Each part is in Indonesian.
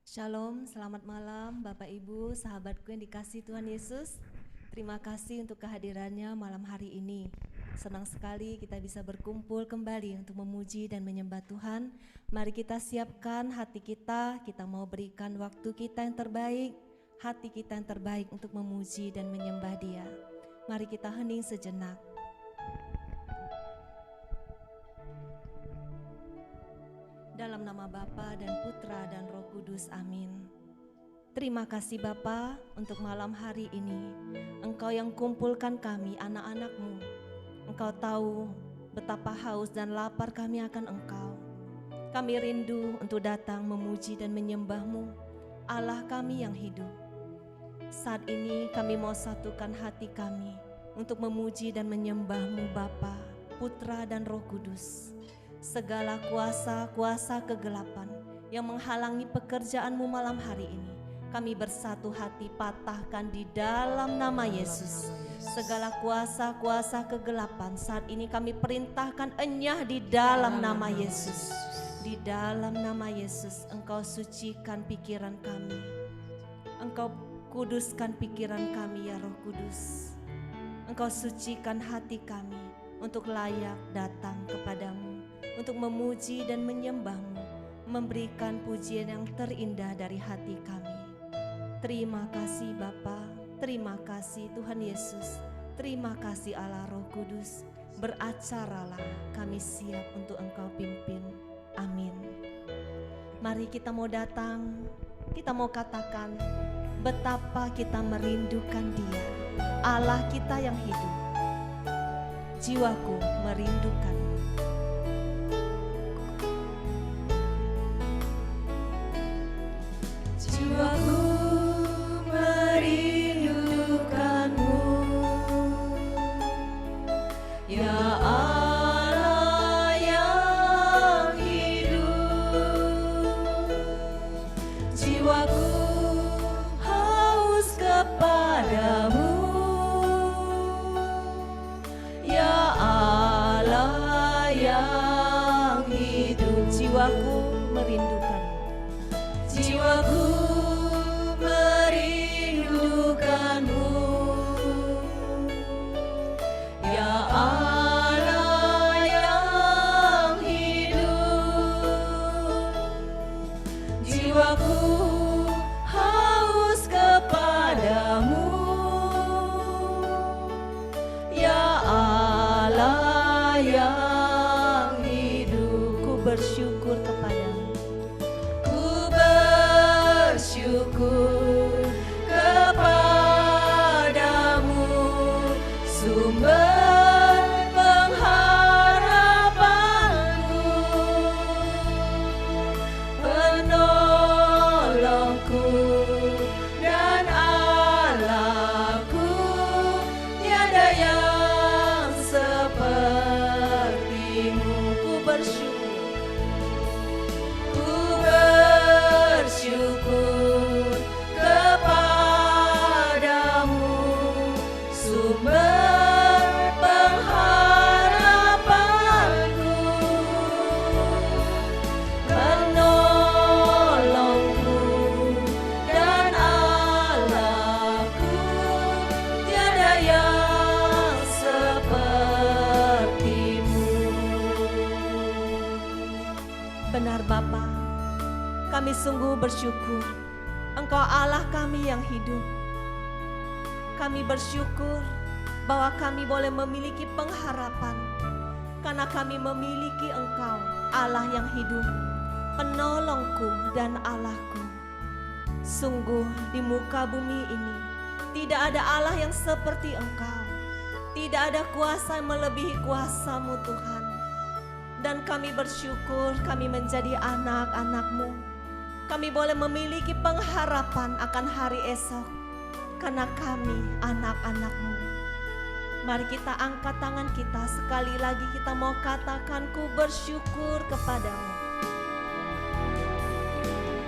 Shalom, selamat malam Bapak Ibu, sahabatku yang dikasihi Tuhan Yesus. Terima kasih untuk kehadirannya malam hari ini. Senang sekali kita bisa berkumpul kembali untuk memuji dan menyembah Tuhan. Mari kita siapkan hati kita mau berikan waktu kita yang terbaik, hati kita yang terbaik untuk memuji dan menyembah Dia. Mari kita hening sejenak. Dalam nama Bapa dan Putra dan Roh Kudus, amin. Terima kasih Bapa untuk malam hari ini. Engkau yang kumpulkan kami anak-anak-Mu. Engkau tahu betapa haus dan lapar kami akan Engkau. Kami rindu untuk datang memuji dan menyembah-Mu, Allah kami yang hidup. Saat ini kami mau satukan hati kami untuk memuji dan menyembah-Mu Bapa, Putra dan Roh Kudus. Segala kuasa-kuasa kegelapan yang menghalangi pekerjaan-Mu malam hari ini, kami bersatu hati patahkan di dalam nama Yesus. Segala kuasa-kuasa kegelapan saat ini kami perintahkan enyah di dalam nama Yesus. Di dalam nama Yesus Engkau sucikan pikiran kami, Engkau kuduskan pikiran kami ya Roh Kudus. Engkau sucikan hati kami untuk layak datang kepadamu, untuk memuji dan menyembah-Mu, memberikan pujian yang terindah dari hati kami. Terima kasih Bapa, terima kasih Tuhan Yesus, terima kasih Allah Roh Kudus. Beracaralah, kami siap untuk Engkau pimpin. Amin. Mari kita mau datang, kita mau katakan betapa kita merindukan Dia, Allah kita yang hidup. Jiwaku merindukan. Jiwaku merindukan-Mu, ya Allah yang hidup. Jiwaku haus kepadamu, ya Allah yang hidup. Jiwaku merindukan. Jiwaku merindukan-Mu, ya Allah yang hidup. Jiwaku haus kepadamu, ya Allah yang hidup. Ku bersyukur kepadamu. Bersyukur kepadamu, sumber pengharapanku, penolongku dan Allahku, tiada yang seperti-Mu. Ku bersyukur kepadamu, sumber pengharapanku, penolongku dan Allahku, tiada yang seperti-Mu. Benar Bapa, kami sungguh bersyukur Engkau Allah kami yang hidup. Kami bersyukur bahwa kami boleh memiliki pengharapan karena kami memiliki Engkau Allah yang hidup, penolongku dan Allahku. Sungguh di muka bumi ini tidak ada Allah yang seperti Engkau. Tidak ada kuasa yang melebihi kuasa-Mu Tuhan. Dan kami bersyukur kami menjadi anak-anak-Mu. Kami boleh memiliki pengharapan akan hari esok karena kami anak-anak-Mu. Mari kita angkat tangan kita, sekali lagi kita mau katakan ku bersyukur kepadamu.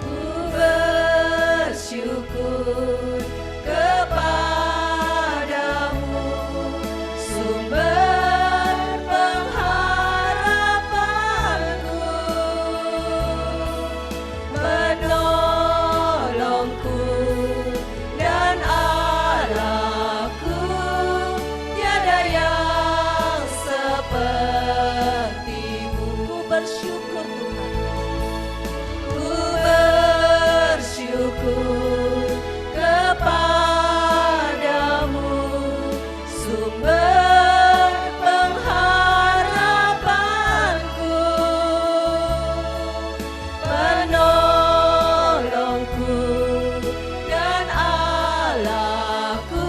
Ku bersyukur kepadamu, sumber pengharapanku, penolong bersyukur Tuhan. Ku bersyukur kepadamu, sumber pengharapanku, penolongku dan Allahku.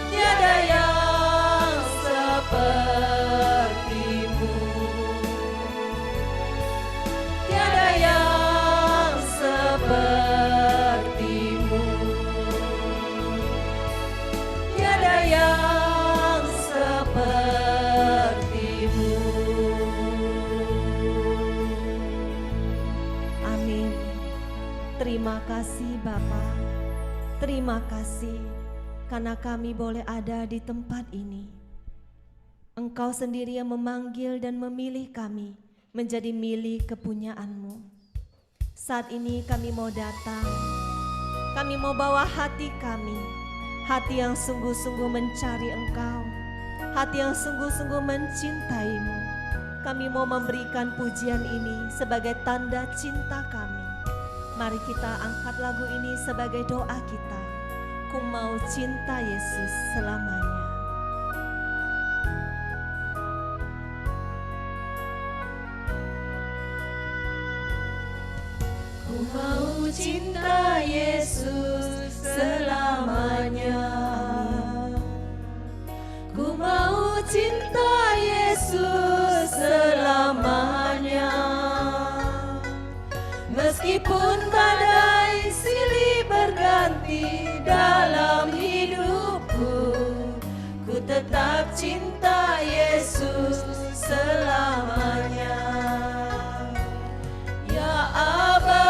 Tiada yang sepertimu, tiada yang sepertimu, tiada yang sepertimu. Amin. Terima kasih Bapa. Terima kasih karena kami boleh ada di tempat ini. Engkau sendiri yang memanggil dan memilih kami menjadi milik kepunyaan-Mu. Saat ini kami mau datang. Kami mau bawa hati kami, hati yang sungguh-sungguh mencari Engkau, hati yang sungguh-sungguh mencintai-Mu. Kami mau memberikan pujian ini sebagai tanda cinta kami. Mari kita angkat lagu ini sebagai doa kita. Ku mau cinta Yesus selamanya. Ku mau cinta Yesus selamanya. Ku mau cinta Yesus selamanya. Meskipun badai silih berganti dalam hidupku, ku tetap cinta Yesus selamanya. Ya Aba,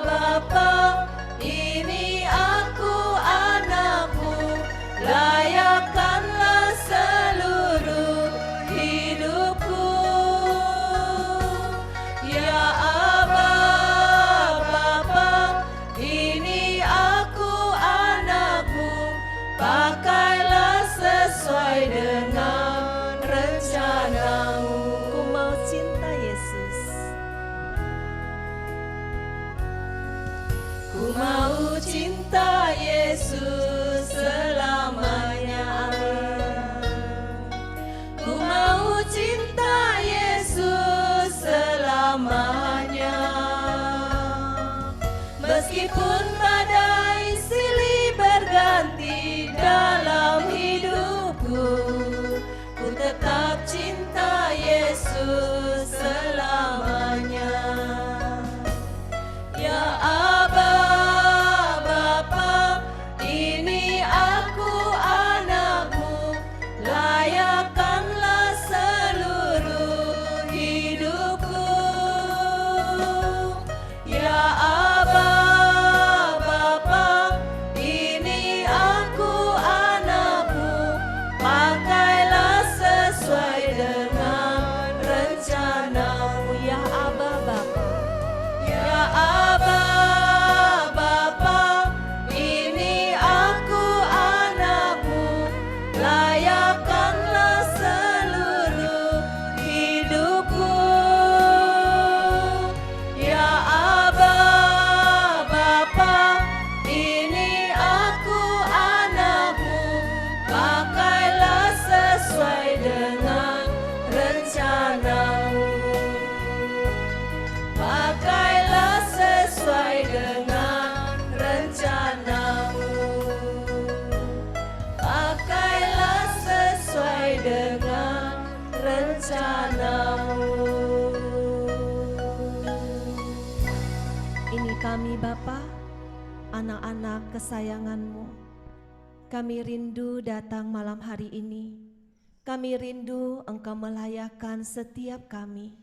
Bapa, ini aku anakmu, layakkanlah seluruh hidupku. Ya Aba, Bapa, ini aku anakmu, pakailah sesuai dengan rencanamu. Ku mau cinta Yesus. Ku mau cinta Yesus selamanya. Ku mau cinta Yesus selamanya. Meskipun badai silih berganti dalam hidupku, ku tetap cinta Yesus selamanya. Ya Aba, Bapa, ini aku anakmu, layakkanlah seluruh hidupku. Ya Aba, Bapa, ini aku anakmu, pakailah sesuai dengan rencanamu. Ya Aba Bapa. Ya Aba, Bapa, ini aku anakmu, layakkanlah seluruh hidupku. Ya Aba, Bapa, ini aku anakmu, pakailah sesuai dengan rencanamu. Pakailah sesuai dengan rencanamu. Pakailah sesuai dengan rencanamu. Ini kami Bapa, anak-anak kesayangan-Mu. Kami rindu datang malam hari ini. Kami rindu Engkau melayakkan setiap kami.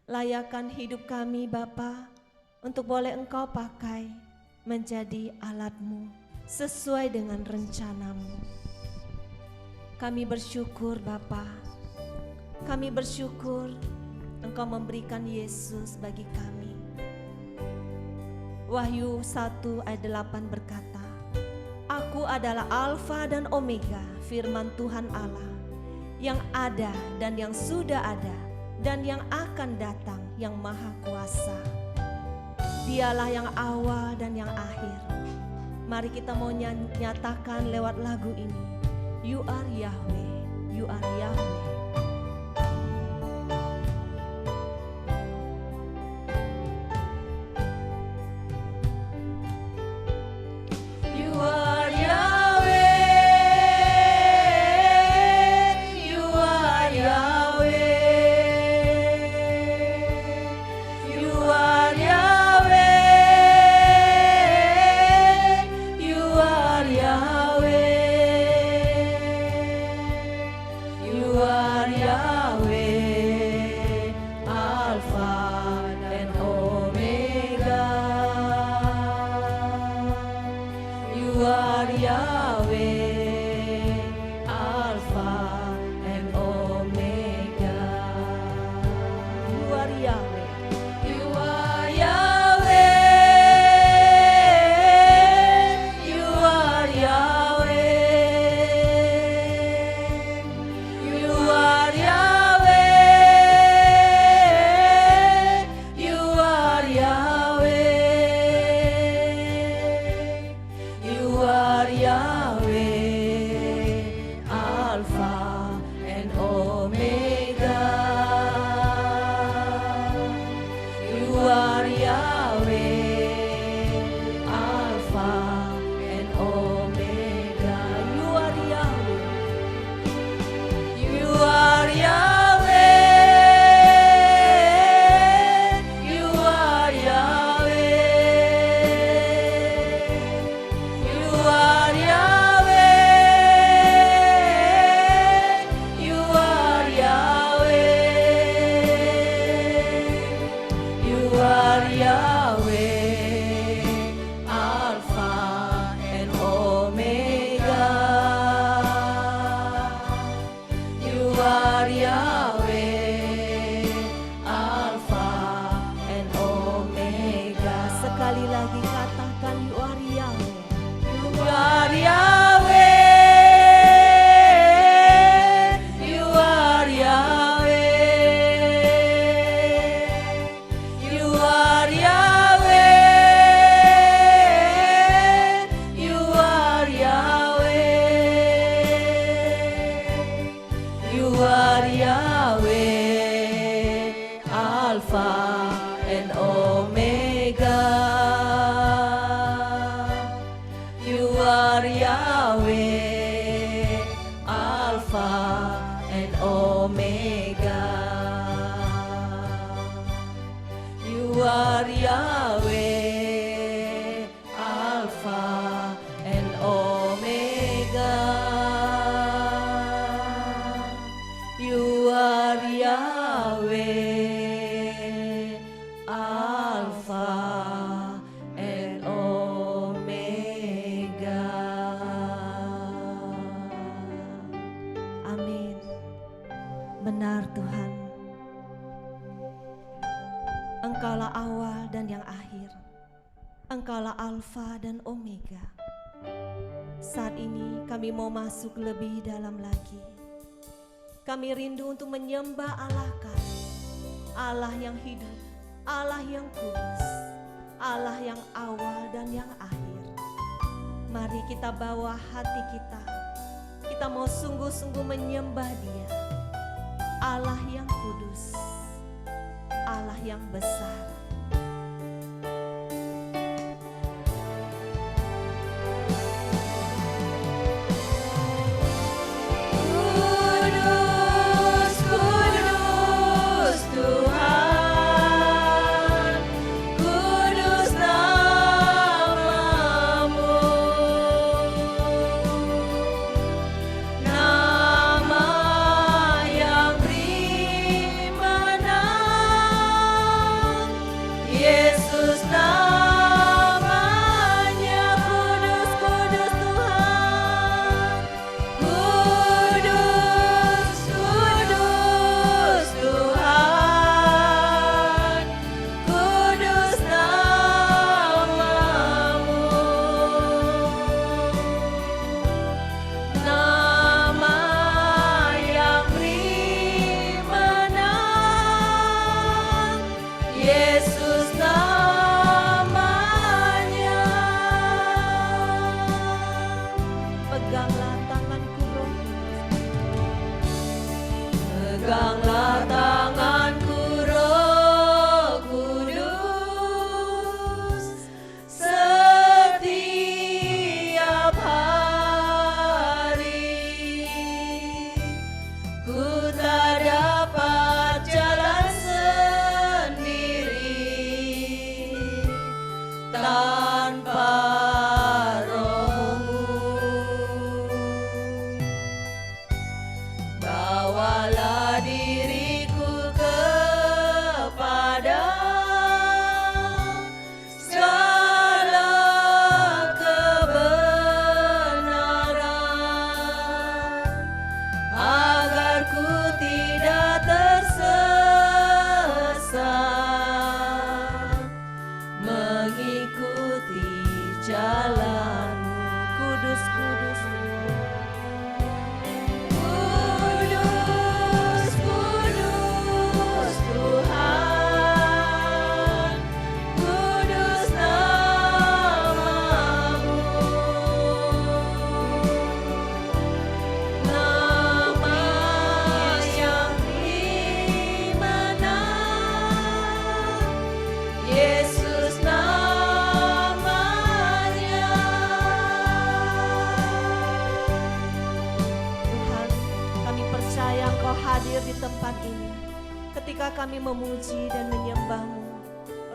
Layakkan hidup kami Bapa, untuk boleh Engkau pakai menjadi alat-Mu sesuai dengan rencana-Mu. Kami bersyukur Bapa. Kami bersyukur Engkau memberikan Yesus bagi kami. Wahyu 1 ayat 8 berkata, Aku adalah Alfa dan Omega, firman Tuhan Allah, yang ada dan yang sudah ada, dan yang akan datang, yang maha kuasa. Dialah yang awal dan yang akhir. Mari kita mau nyatakan lewat lagu ini, You are Yahweh, You are Yahweh. You are Yahweh, You are Yahweh, You are Yahweh, You are Yahweh, You are Yahweh, Alpha and Omega. You are Yahweh, Alpha and Omega. You are Yahweh. You are Yahweh, You are Yahweh, You are Yahweh, You are Yahweh, You are Yahweh, Alpha and Omega. You are Yahweh, Alpha and Omega. You are Yahweh. You are Yahweh. You are Yahweh. You are Yahweh. You are Yahweh. You are Yahweh, Alpha and Omega. You are Yahweh, Alpha and Omega. Sekali lagi katakan, You are Yahweh. You are Yahweh. You are Yahweh. You are Yahweh. You are Yahweh. You are Yahweh, Alpha and Omega. You are Yahweh, Alpha and Omega. You are Yahweh, Alpha and Omega. You are Yahweh, Alpha and Omega. Amin. Benar Tuhan. Engkaulah awal dan yang akhir. Engkaulah Alfa dan Omega. Saat ini kami mau masuk lebih dalam lagi. Kami rindu untuk menyembah Allah kami, Allah yang hidup, Allah yang kudus, Allah yang awal dan yang akhir. Mari kita bawa hati kita. Kita mau sungguh-sungguh menyembah Dia, Allah yang kudus, Allah yang besar. Kudus, kudus Tuhan, kudus nama-Mu, nama yang beri menang, ketika kami memuji dan menyembah-Mu,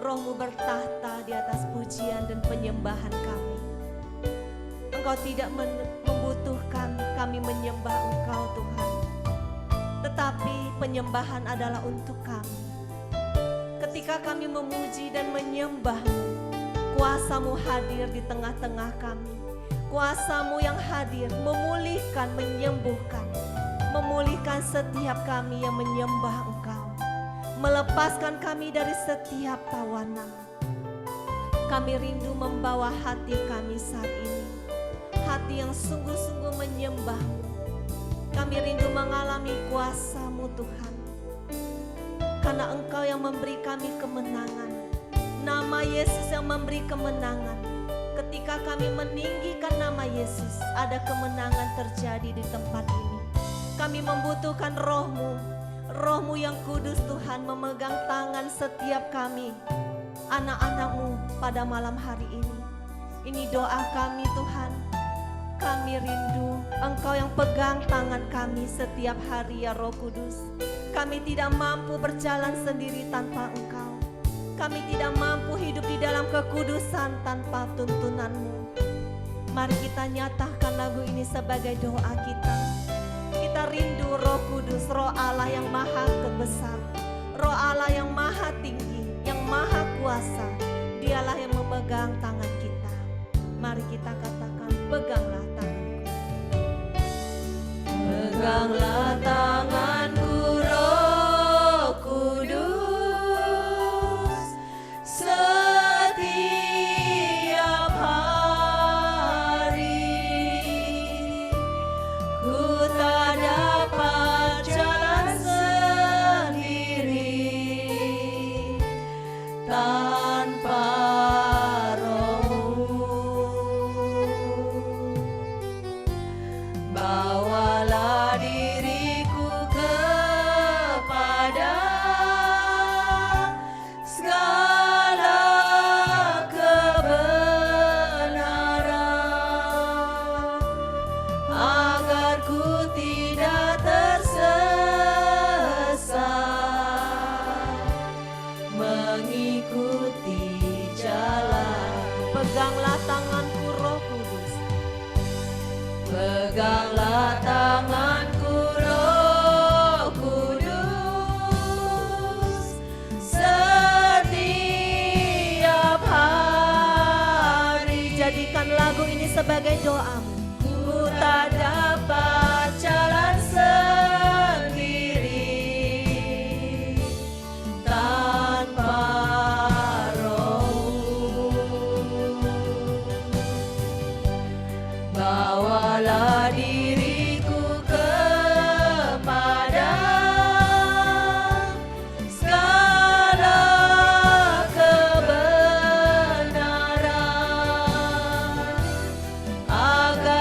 Roh-Mu bertahta di atas pujian dan penyembahan kami. Engkau tidak membutuhkan kami menyembah Engkau Tuhan, tetapi penyembahan adalah untuk kami. Ketika kami memuji dan menyembah-Mu, kuasa-Mu hadir di tengah-tengah kami. Kuasa-Mu yang hadir memulihkan, menyembuhkan, memulihkan setiap kami yang menyembah Engkau, melepaskan kami dari setiap tawanan. Kami rindu membawa hati kami saat ini, hati yang sungguh-sungguh menyembah-Mu. Kami rindu mengalami kuasa-Mu Tuhan, karena Engkau yang memberi kami kemenangan. Nama Yesus yang memberi kemenangan. Ketika kami meninggikan nama Yesus, ada kemenangan terjadi di tempat ini. Kami membutuhkan Roh-Mu, Roh-Mu yang kudus Tuhan memegang tangan setiap kami, anak-anak-Mu pada malam hari ini. Ini doa kami Tuhan. Kami rindu Engkau yang pegang tangan kami setiap hari ya Roh Kudus. Kami tidak mampu berjalan sendiri tanpa Engkau. Kami tidak mampu hidup di dalam kekudusan tanpa tuntunan-Mu. Mari kita nyatakan lagu ini sebagai doa kita. Kita rindu Roh Kudus, Roh Allah yang maha besar, Roh Allah yang maha tinggi, yang maha kuasa. Dialah yang memegang tangan kita. Mari kita katakan, peganglah tanganku. Peganglah tanganku Roh Kudus, setiap hari ku tak dapat jalan sendiri tanpa Roh-Mu. Bawalah diriku kepada segala kebenaran, agar ku tidak tersesat mengikuti jalan. Peganglah tanganku Roh Kudus. Peganglah tanganku Roh Kudus, setiap hari. Jadikan lagu ini sebagai doamu. Ku tak dapat jalan sendiri tanpa Roh-Mu. Bawalah diriku kepada segala kebenaran, agar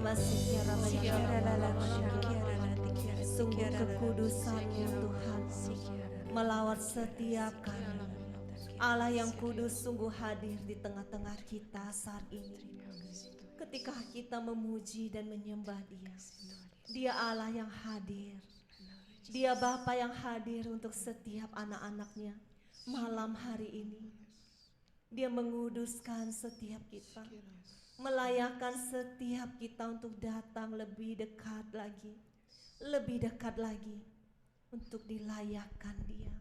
Haleluya, haleluya. Sungguh kekudusan-Mu Tuhan melawat setiap kami. Allah yang kudus sungguh hadir di tengah-tengah kita saat ini. Ketika kita memuji dan menyembah Dia, Dia Allah yang hadir. Dia Bapa yang hadir untuk setiap anak-anaknya malam hari ini. Dia menguduskan setiap kita, melayakkan setiap kita untuk datang lebih dekat lagi untuk dilayakkan Dia,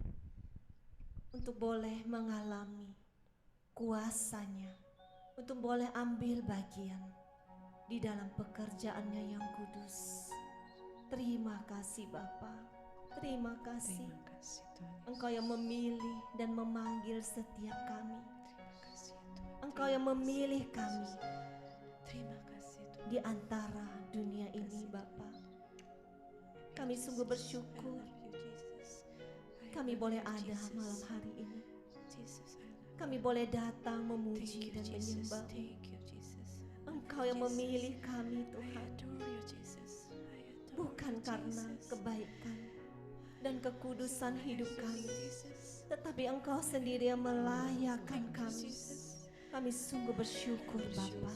untuk boleh mengalami kuasa-Nya, untuk boleh ambil bagian di dalam pekerjaannya yang kudus. Terima kasih Bapa, terima kasih Engkau yang memilih dan memanggil setiap kami. Engkau yang memilih kami di antara dunia ini Bapa. Kami sungguh bersyukur kami boleh ada malam hari ini. Kami boleh datang memuji dan menyembah. Engkau yang memilih kami Tuhan, bukan karena kebaikan dan kekudusan hidup kami, tetapi Engkau sendiri yang melayakkan kami. Kami sungguh bersyukur Bapa.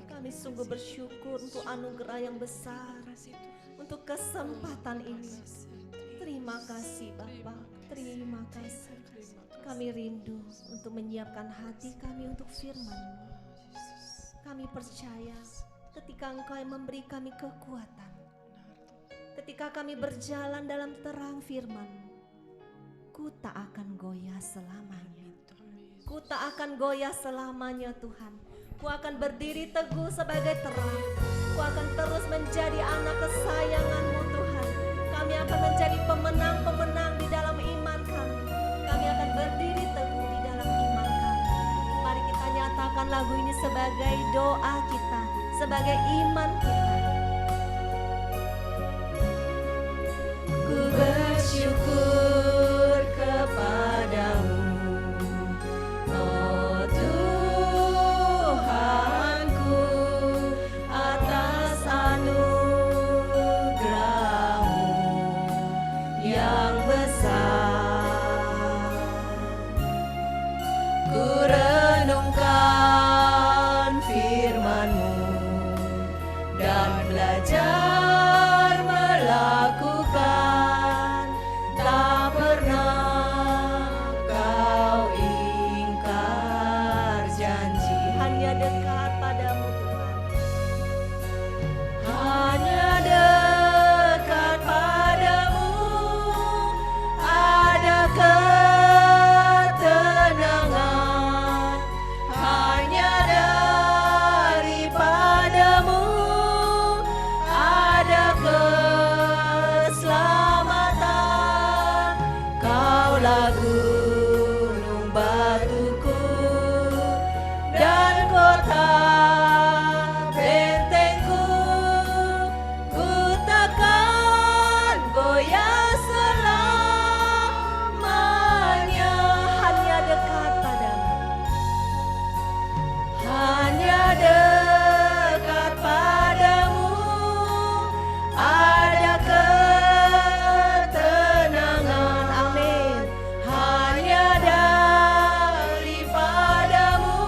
Kami sungguh bersyukur untuk anugerah yang besar, untuk kesempatan ini. Terima kasih Bapa, terima kasih. Kami rindu untuk menyiapkan hati kami untuk firman-Mu. Kami percaya ketika Engkau yang memberi kami kekuatan, ketika kami berjalan dalam terang firman-Mu, ku tak akan goyah selamanya. Ku tak akan goyah selamanya Tuhan. Ku akan berdiri teguh sebagai terang. Ku akan terus menjadi anak kesayangan-Mu Tuhan. Kami akan menjadi pemenang-pemenang di dalam iman kami. Kami akan berdiri teguh di dalam iman kami. Mari kita nyatakan lagu ini sebagai doa kita, sebagai iman kita. Ku bersyukur kepadamu, oh Tuhanku, atas anugerah-Mu yang besar. Ku renungkan firman-Mu dan belajar melakukan, tak pernah Kau ingkar janji. Hanya dekat padamu Tuhan. Hanya dekat padamu ada ketenangan, hanya daripadamu ada keselamatan. Kaulah gunung batuku dan kota bentengku, ku takkan goyah selamanya. Hanya dekat padamu. Hanya dekat padamu ada ketenangan. Amin. Hanya daripadamu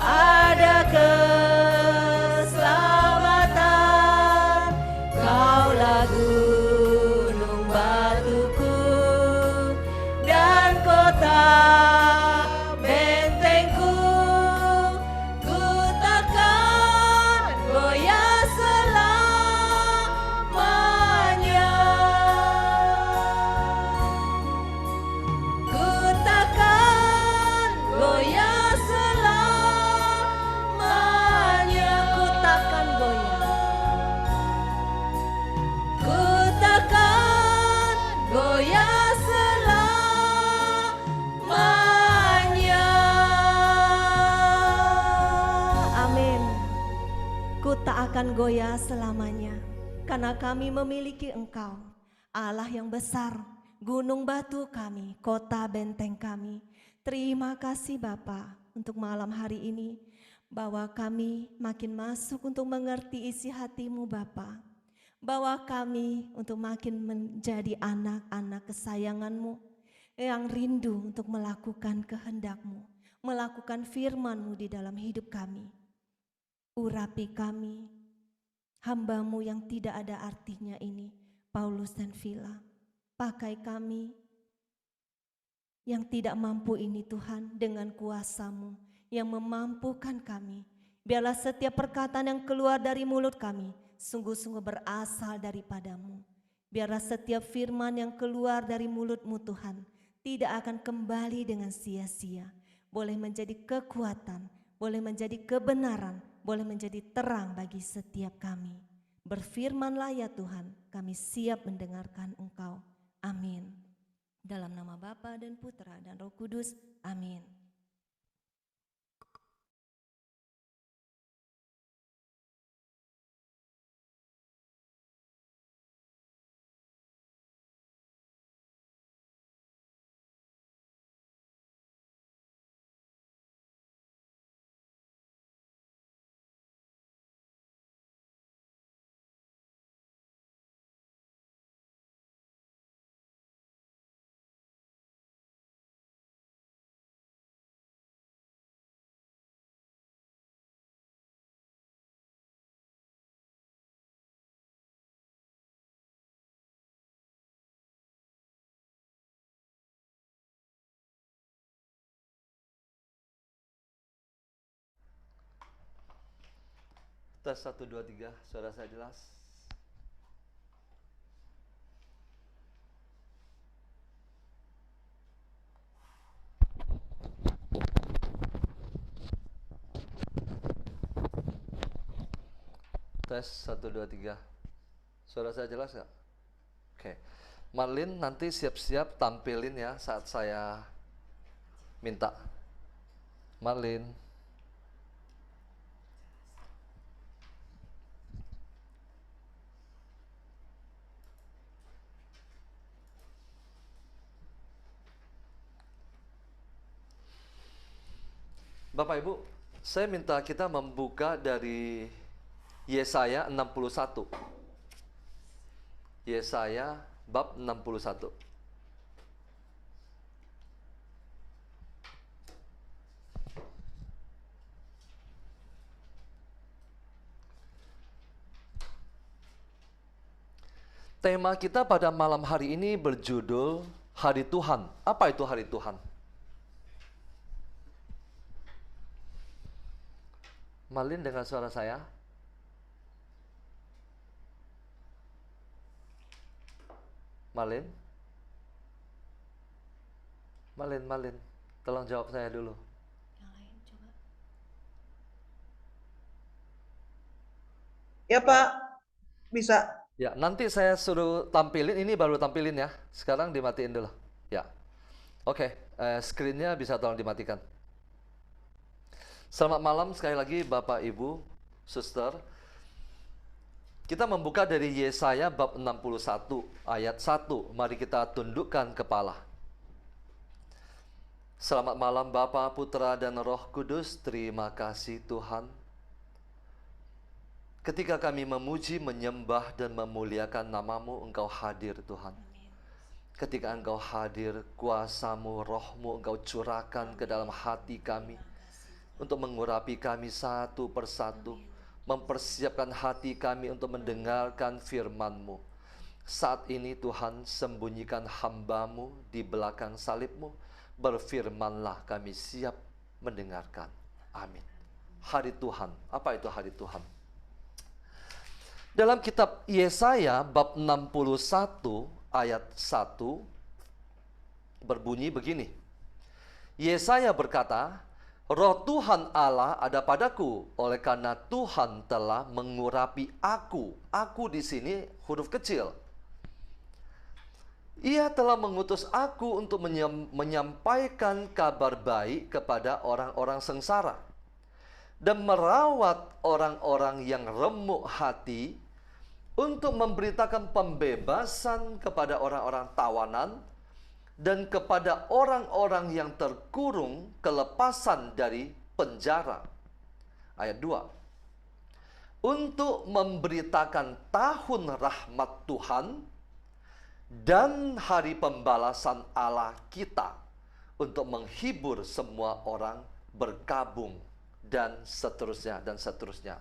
ada keselamatan. Kaulah gunung batuku dan kota bentengku, ku takkan goyah selamanya. Ku takkan goyah selamanya. Ku takkan goyah. Ku takkan goyah selamanya. Amin. Ku tak akan goyah selamanya, karena kami memiliki Engkau, Allah yang besar, gunung batu kami, kota benteng kami. Terima kasih Bapa untuk malam hari ini, bahwa kami makin masuk untuk mengerti isi hati-Mu Bapa, bahwa kami untuk makin menjadi anak-anak kesayangan-Mu yang rindu untuk melakukan kehendak-Mu, melakukan firman-Mu di dalam hidup kami. Urapi kami, hamba-Mu yang tidak ada artinya ini, Paulus dan Vila. Pakai kami yang tidak mampu ini Tuhan, dengan kuasa-Mu yang memampukan kami. Biarlah setiap perkataan yang keluar dari mulut kami sungguh-sungguh berasal daripada-Mu. Biarlah setiap firman yang keluar dari mulut-Mu Tuhan tidak akan kembali dengan sia-sia. Boleh menjadi kekuatan, boleh menjadi kebenaran, boleh menjadi terang bagi setiap kami. Berfirmanlah ya Tuhan, kami siap mendengarkan Engkau. Amin. Dalam nama Bapa dan Putra dan Roh Kudus. Amin. Tes 1, 2, 3, suara saya jelas? Tes 1, 2, 3, suara saya jelas nggak? Oke, Marlin nanti siap-siap tampilin ya saat saya minta. Marlin. Bapak Ibu, saya minta kita membuka dari Yesaya 61. Yesaya bab 61. Tema kita pada malam hari ini berjudul Hari Tuhan. Apa itu Hari Tuhan? Marlin dengar suara saya? Marlin? Marlin, tolong jawab saya dulu. Yang lain coba. Ya Pak, bisa. Ya, nanti saya suruh tampilin, ini baru tampilin ya. Sekarang dimatiin dulu. Ya. Oke, screen-nya bisa tolong dimatikan. Selamat malam sekali lagi Bapak, Ibu, Suster. Kita membuka dari Yesaya bab 61 ayat 1. Mari kita tundukkan kepala. Selamat malam Bapa, Putra, dan Roh Kudus. Terima kasih Tuhan. Ketika kami memuji, menyembah, dan memuliakan nama-Mu, Engkau hadir Tuhan. Ketika Engkau hadir, kuasa-Mu, Roh-Mu Engkau curahkan ke dalam hati kami untuk mengurapi kami satu persatu, mempersiapkan hati kami untuk mendengarkan firman-Mu. Saat ini Tuhan, sembunyikan hamba-Mu di belakang salib-Mu, berfirmanlah, kami siap mendengarkan. Amin. Hari Tuhan, apa itu hari Tuhan? Dalam kitab Yesaya bab 61 ayat 1 berbunyi begini. Yesaya berkata, Roh Tuhan Allah ada padaku, oleh karena Tuhan telah mengurapi aku. Aku di sini huruf kecil. Ia telah mengutus aku untuk menyampaikan kabar baik kepada orang-orang sengsara dan merawat orang-orang yang remuk hati, untuk memberitakan pembebasan kepada orang-orang tawanan dan kepada orang-orang yang terkurung kelepasan dari penjara. Ayat 2. Untuk memberitakan tahun rahmat Tuhan dan hari pembalasan Allah kita, untuk menghibur semua orang berkabung, dan seterusnya dan seterusnya.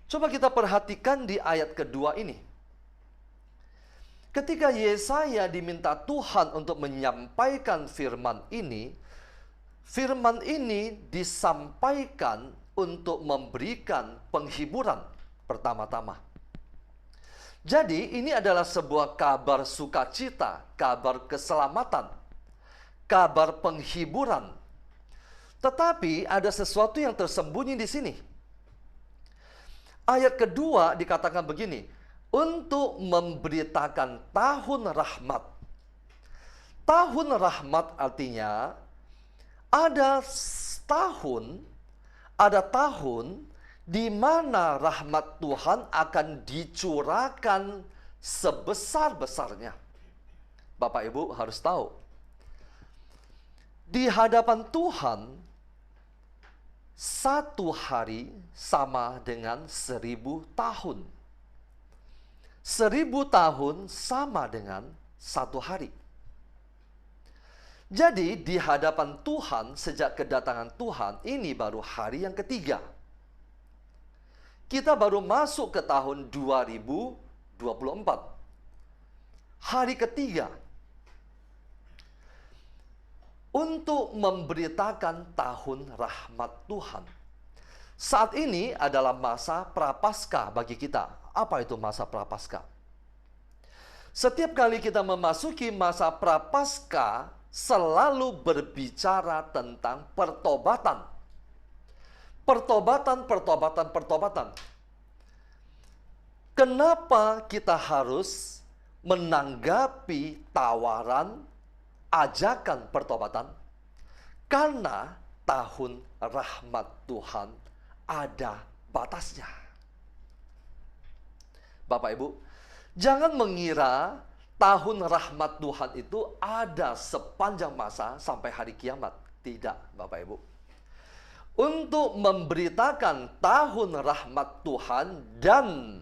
Coba kita perhatikan di ayat kedua ini. Ketika Yesaya diminta Tuhan untuk menyampaikan firman ini disampaikan untuk memberikan penghiburan pertama-tama. Jadi ini adalah sebuah kabar sukacita, kabar keselamatan, kabar penghiburan. Tetapi ada sesuatu yang tersembunyi di sini. Ayat kedua dikatakan begini, untuk memberitakan tahun rahmat. Tahun rahmat artinya ada tahun di mana rahmat Tuhan akan dicurahkan sebesar-besarnya. Bapak Ibu harus tahu, di hadapan Tuhan, satu hari sama dengan 1000 tahun. 1000 tahun sama dengan satu hari. Jadi di hadapan Tuhan, sejak kedatangan Tuhan, ini baru hari yang ketiga. Kita baru masuk ke tahun 2024. Hari ketiga. Untuk memberitakan tahun rahmat Tuhan. Saat ini adalah masa prapaskah bagi kita. Apa itu masa prapaskah? Setiap kali kita memasuki masa prapaskah, selalu berbicara tentang pertobatan. Pertobatan. Kenapa kita harus menanggapi tawaran, ajakan pertobatan? Karena tahun rahmat Tuhan ada batasnya. Bapak Ibu, jangan mengira tahun rahmat Tuhan itu ada sepanjang masa sampai hari kiamat. Tidak, Bapak Ibu. Untuk memberitakan tahun rahmat Tuhan dan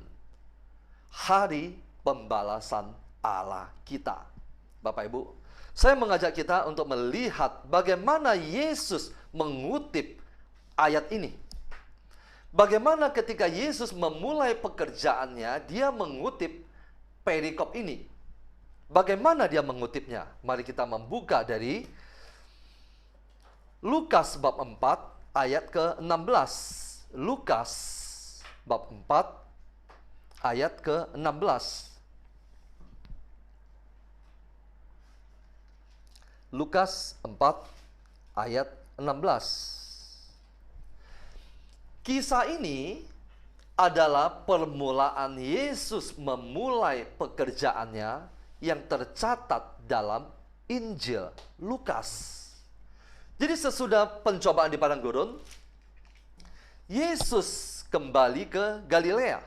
hari pembalasan Allah kita. Bapak Ibu, saya mengajak kita untuk melihat bagaimana Yesus mengutip ayat ini. Bagaimana ketika Yesus memulai pekerjaannya, dia mengutip perikop ini. Bagaimana dia mengutipnya? Mari kita membuka dari Lukas bab 4 ayat ke-16. Lukas bab 4 ayat ke-16. Lukas 4 ayat 16. Kisah ini adalah permulaan Yesus memulai pekerjaannya yang tercatat dalam Injil Lukas. Jadi sesudah pencobaan di padang gurun, Yesus kembali ke Galilea.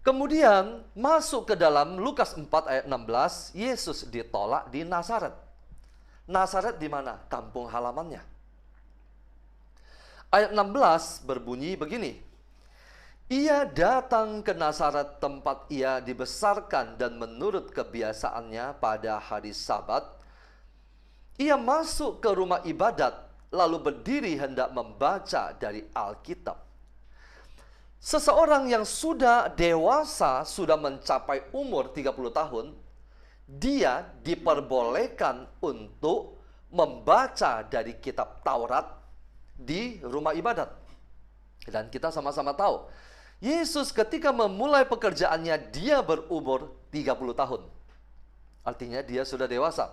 Kemudian masuk ke dalam Lukas 4 ayat 16, Yesus ditolak di Nazaret. Nazaret di mana? Kampung halamannya. Ayat 16 berbunyi begini. Ia datang ke Nazaret tempat ia dibesarkan dan menurut kebiasaannya pada hari Sabat, ia masuk ke rumah ibadat lalu berdiri hendak membaca dari Alkitab. Seseorang yang sudah dewasa, sudah mencapai umur 30 tahun, dia diperbolehkan untuk membaca dari kitab Taurat di rumah ibadat. Dan kita sama-sama tahu, Yesus ketika memulai pekerjaannya, dia berumur 30 tahun. Artinya dia sudah dewasa.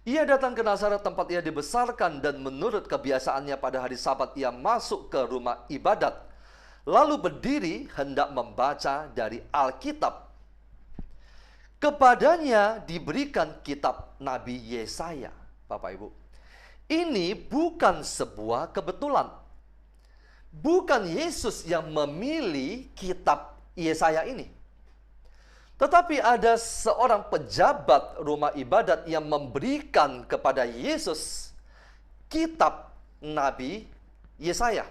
Ia datang ke Nazaret tempat ia dibesarkan dan menurut kebiasaannya pada hari Sabat ia masuk ke rumah ibadat. Lalu berdiri hendak membaca dari Alkitab. Kepadanya diberikan kitab Nabi Yesaya. Bapak Ibu, ini bukan sebuah kebetulan. Bukan Yesus yang memilih kitab Yesaya ini. Tetapi ada seorang pejabat rumah ibadat yang memberikan kepada Yesus kitab Nabi Yesaya.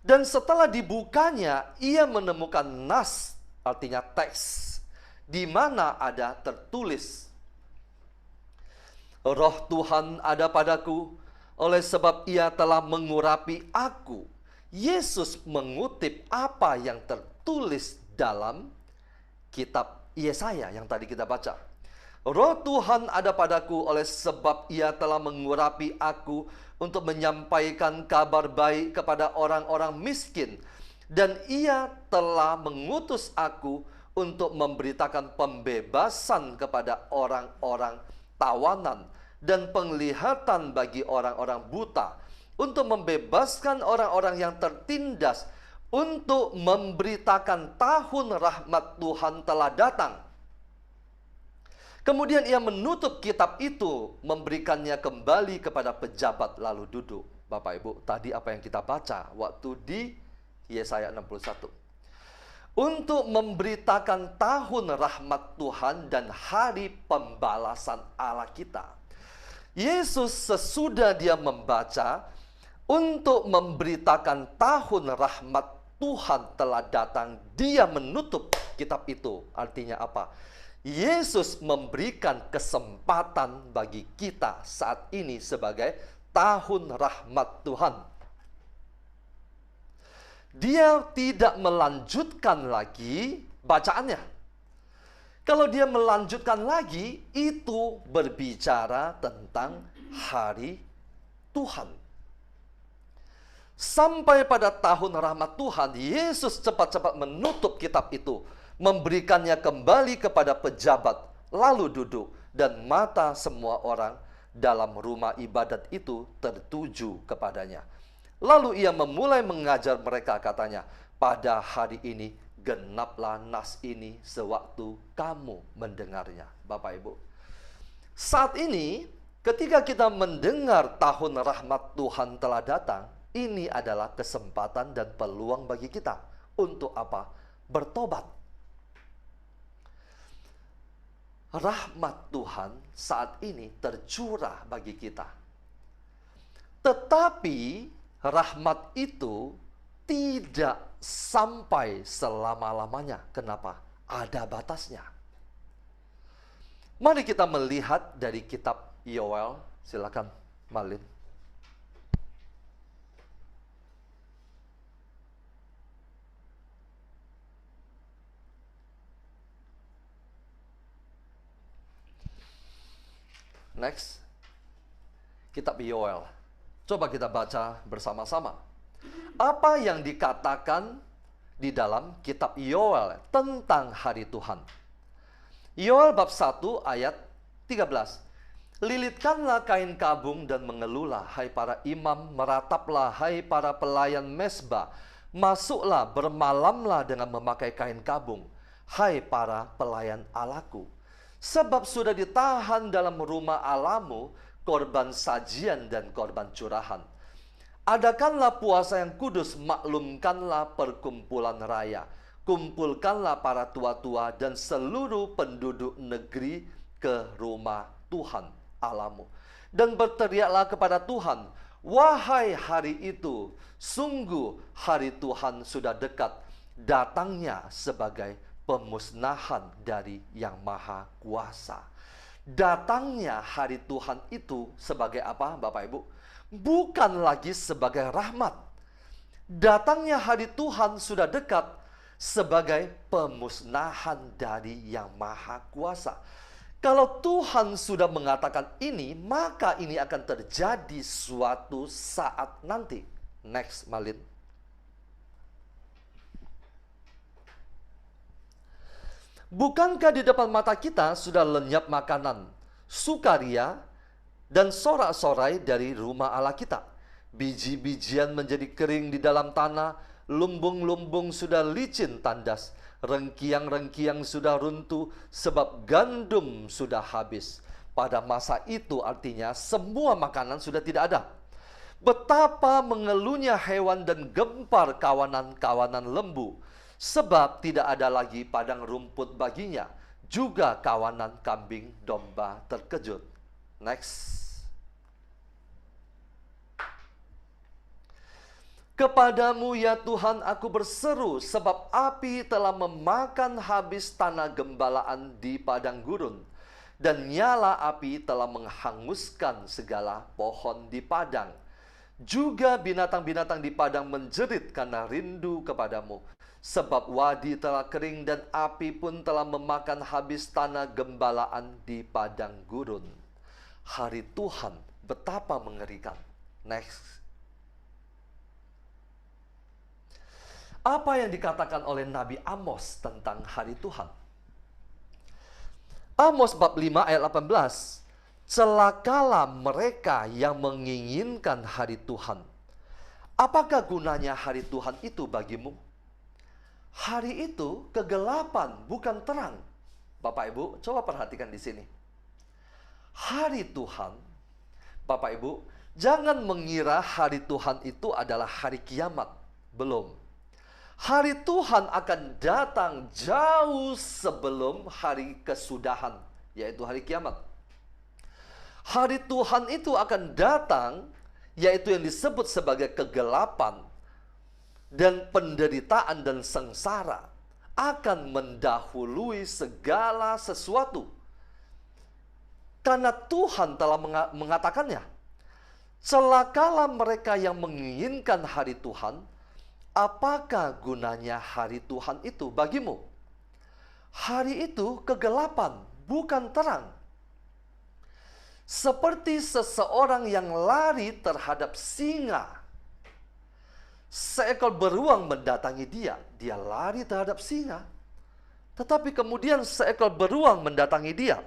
Dan setelah dibukanya, ia menemukan nas, artinya teks, di mana ada tertulis, Roh Tuhan ada padaku, oleh sebab ia telah mengurapi aku. Yesus mengutip apa yang tertulis dalam kitab Yesaya yang tadi kita baca. Roh Tuhan ada padaku oleh sebab ia telah mengurapi aku untuk menyampaikan kabar baik kepada orang-orang miskin. Dan ia telah mengutus aku untuk memberitakan pembebasan kepada orang-orang tawanan dan penglihatan bagi orang-orang buta, untuk membebaskan orang-orang yang tertindas, untuk memberitakan tahun rahmat Tuhan telah datang. Kemudian ia menutup kitab itu, memberikannya kembali kepada pejabat lalu duduk. Bapak Ibu, tadi apa yang kita baca waktu di Yesaya 61. Untuk memberitakan tahun rahmat Tuhan dan hari pembalasan Allah kita. Yesus sesudah dia membaca, untuk memberitakan tahun rahmat Tuhan telah datang, dia menutup kitab itu. Artinya apa? Yesus memberikan kesempatan bagi kita saat ini sebagai tahun rahmat Tuhan. Dia tidak melanjutkan lagi bacaannya. Kalau dia melanjutkan lagi, itu berbicara tentang hari Tuhan. Sampai pada tahun rahmat Tuhan, Yesus cepat-cepat menutup kitab itu, memberikannya kembali kepada pejabat, lalu duduk, dan mata semua orang dalam rumah ibadat itu tertuju kepadanya. Lalu ia memulai mengajar mereka, katanya, pada hari ini genaplah nas ini sewaktu kamu mendengarnya. Bapak Ibu, saat ini ketika kita mendengar tahun rahmat Tuhan telah datang, ini adalah kesempatan dan peluang bagi kita untuk apa? Bertobat. Rahmat Tuhan saat ini tercurah bagi kita. Tetapi rahmat itu tidak sampai selama-lamanya. Kenapa? Ada batasnya. Mari kita melihat dari kitab Yoel. Silakan, Malin. Next, kitab Yoel. Coba kita baca bersama-sama. Apa yang dikatakan di dalam kitab Yoel tentang hari Tuhan? Yoel bab 1 ayat 13. Lilitkanlah kain kabung dan mengeluhlah, hai para imam, merataplah, hai para pelayan mesbah. Masuklah, bermalamlah dengan memakai kain kabung, hai para pelayan Allahku. Sebab sudah ditahan dalam rumah Allahmu korban sajian dan korban curahan. Adakanlah puasa yang kudus, maklumkanlah perkumpulan raya. Kumpulkanlah para tua-tua dan seluruh penduduk negeri ke rumah Tuhan Allahmu. Dan berteriaklah kepada Tuhan, wahai hari itu, sungguh hari Tuhan sudah dekat, datangnya sebagai pemusnahan dari Yang Maha Kuasa. Datangnya hari Tuhan itu sebagai apa, Bapak Ibu? Bukan lagi sebagai rahmat. Datangnya hari Tuhan sudah dekat sebagai pemusnahan dari Yang Maha Kuasa. Kalau Tuhan sudah mengatakan ini, maka ini akan terjadi suatu saat nanti. Next, Malin. Bukankah di depan mata kita sudah lenyap makanan, sukaria, dan sorak-sorai dari rumah Allah kita? Biji-bijian menjadi kering di dalam tanah, lumbung-lumbung sudah licin tandas, rengkiang-rengkiang sudah runtuh, sebab gandum sudah habis. Pada masa itu artinya semua makanan sudah tidak ada. Betapa mengeluhnya hewan dan gempar kawanan-kawanan lembu, sebab tidak ada lagi padang rumput baginya, juga kawanan kambing domba terkejut. Next. Kepadamu ya Tuhan aku berseru, sebab api telah memakan habis tanah gembalaan di padang gurun, dan nyala api telah menghanguskan segala pohon di padang. Juga binatang-binatang di padang menjerit karena rindu kepadamu. Sebab wadi telah kering dan api pun telah memakan habis tanah gembalaan di padang gurun. Hari Tuhan betapa mengerikan. Next. Apa yang dikatakan oleh Nabi Amos tentang hari Tuhan? Amos bab 5 ayat 18. Celakalah mereka yang menginginkan hari Tuhan. Apakah gunanya hari Tuhan itu bagimu? Hari itu kegelapan, bukan terang. Bapak Ibu, coba perhatikan di sini. Hari Tuhan, Bapak Ibu, jangan mengira hari Tuhan itu adalah hari kiamat. Belum. Hari Tuhan akan datang jauh sebelum hari kesudahan, yaitu hari kiamat. Hari Tuhan itu akan datang, yaitu yang disebut sebagai kegelapan, dan penderitaan dan sengsara akan mendahului segala sesuatu. Karena Tuhan telah mengatakannya. Celakalah mereka yang menginginkan hari Tuhan. Apakah gunanya hari Tuhan itu bagimu? Hari itu kegelapan, bukan terang. Seperti seseorang yang lari terhadap singa. seekor beruang mendatangi dia. Dia lari terhadap singa. Tetapi kemudian seekor beruang mendatangi dia.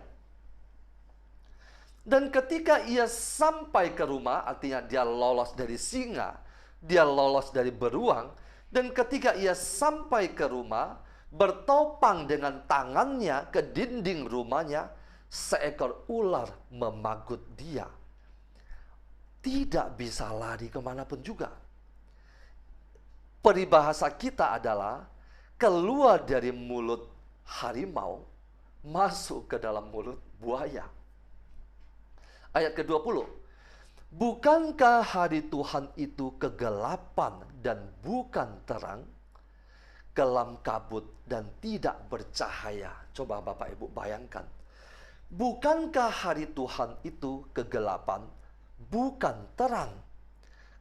Dan ketika ia sampai ke rumah, artinya dia lolos dari singa, dia lolos dari beruang. Dan ketika ia sampai ke rumah, bertopang dengan tangannya ke dinding rumahnya, seekor ular memagut dia. Tidak bisa lari kemanapun juga. Peribahasa kita adalah keluar dari mulut harimau, masuk ke dalam mulut buaya. Ayat ke-20. Bukankah hari Tuhan itu kegelapan dan bukan terang, kelam kabut dan tidak bercahaya? Coba Bapak Ibu bayangkan. Bukankah hari Tuhan itu kegelapan, bukan terang,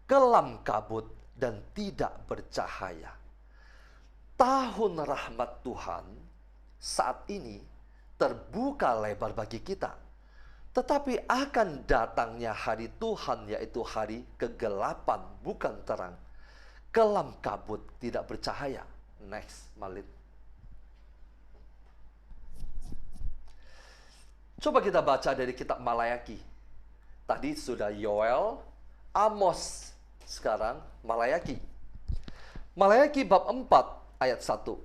kelam kabut dan tidak bercahaya? Tahun rahmat Tuhan saat ini terbuka lebar bagi kita. Tetapi akan datangnya hari Tuhan, yaitu hari kegelapan bukan terang, kelam kabut tidak bercahaya. Next, Malin. Coba kita baca dari kitab Malayaki. Tadi sudah Yoel, Amos, sekarang Malayaki. Malayaki bab 4 ayat 1.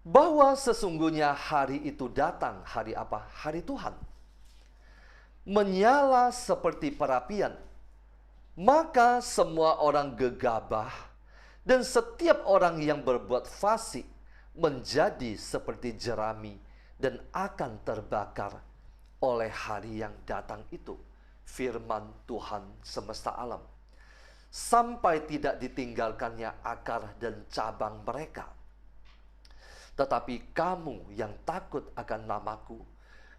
Bahwa sesungguhnya hari itu datang. Hari apa? Hari Tuhan. Menyala seperti perapian. Maka semua orang gegabah dan setiap orang yang berbuat fasik menjadi seperti jerami dan akan terbakar oleh hari yang datang itu. Firman Tuhan semesta alam. Sampai tidak ditinggalkannya akar dan cabang mereka. Tetapi kamu yang takut akan namaku,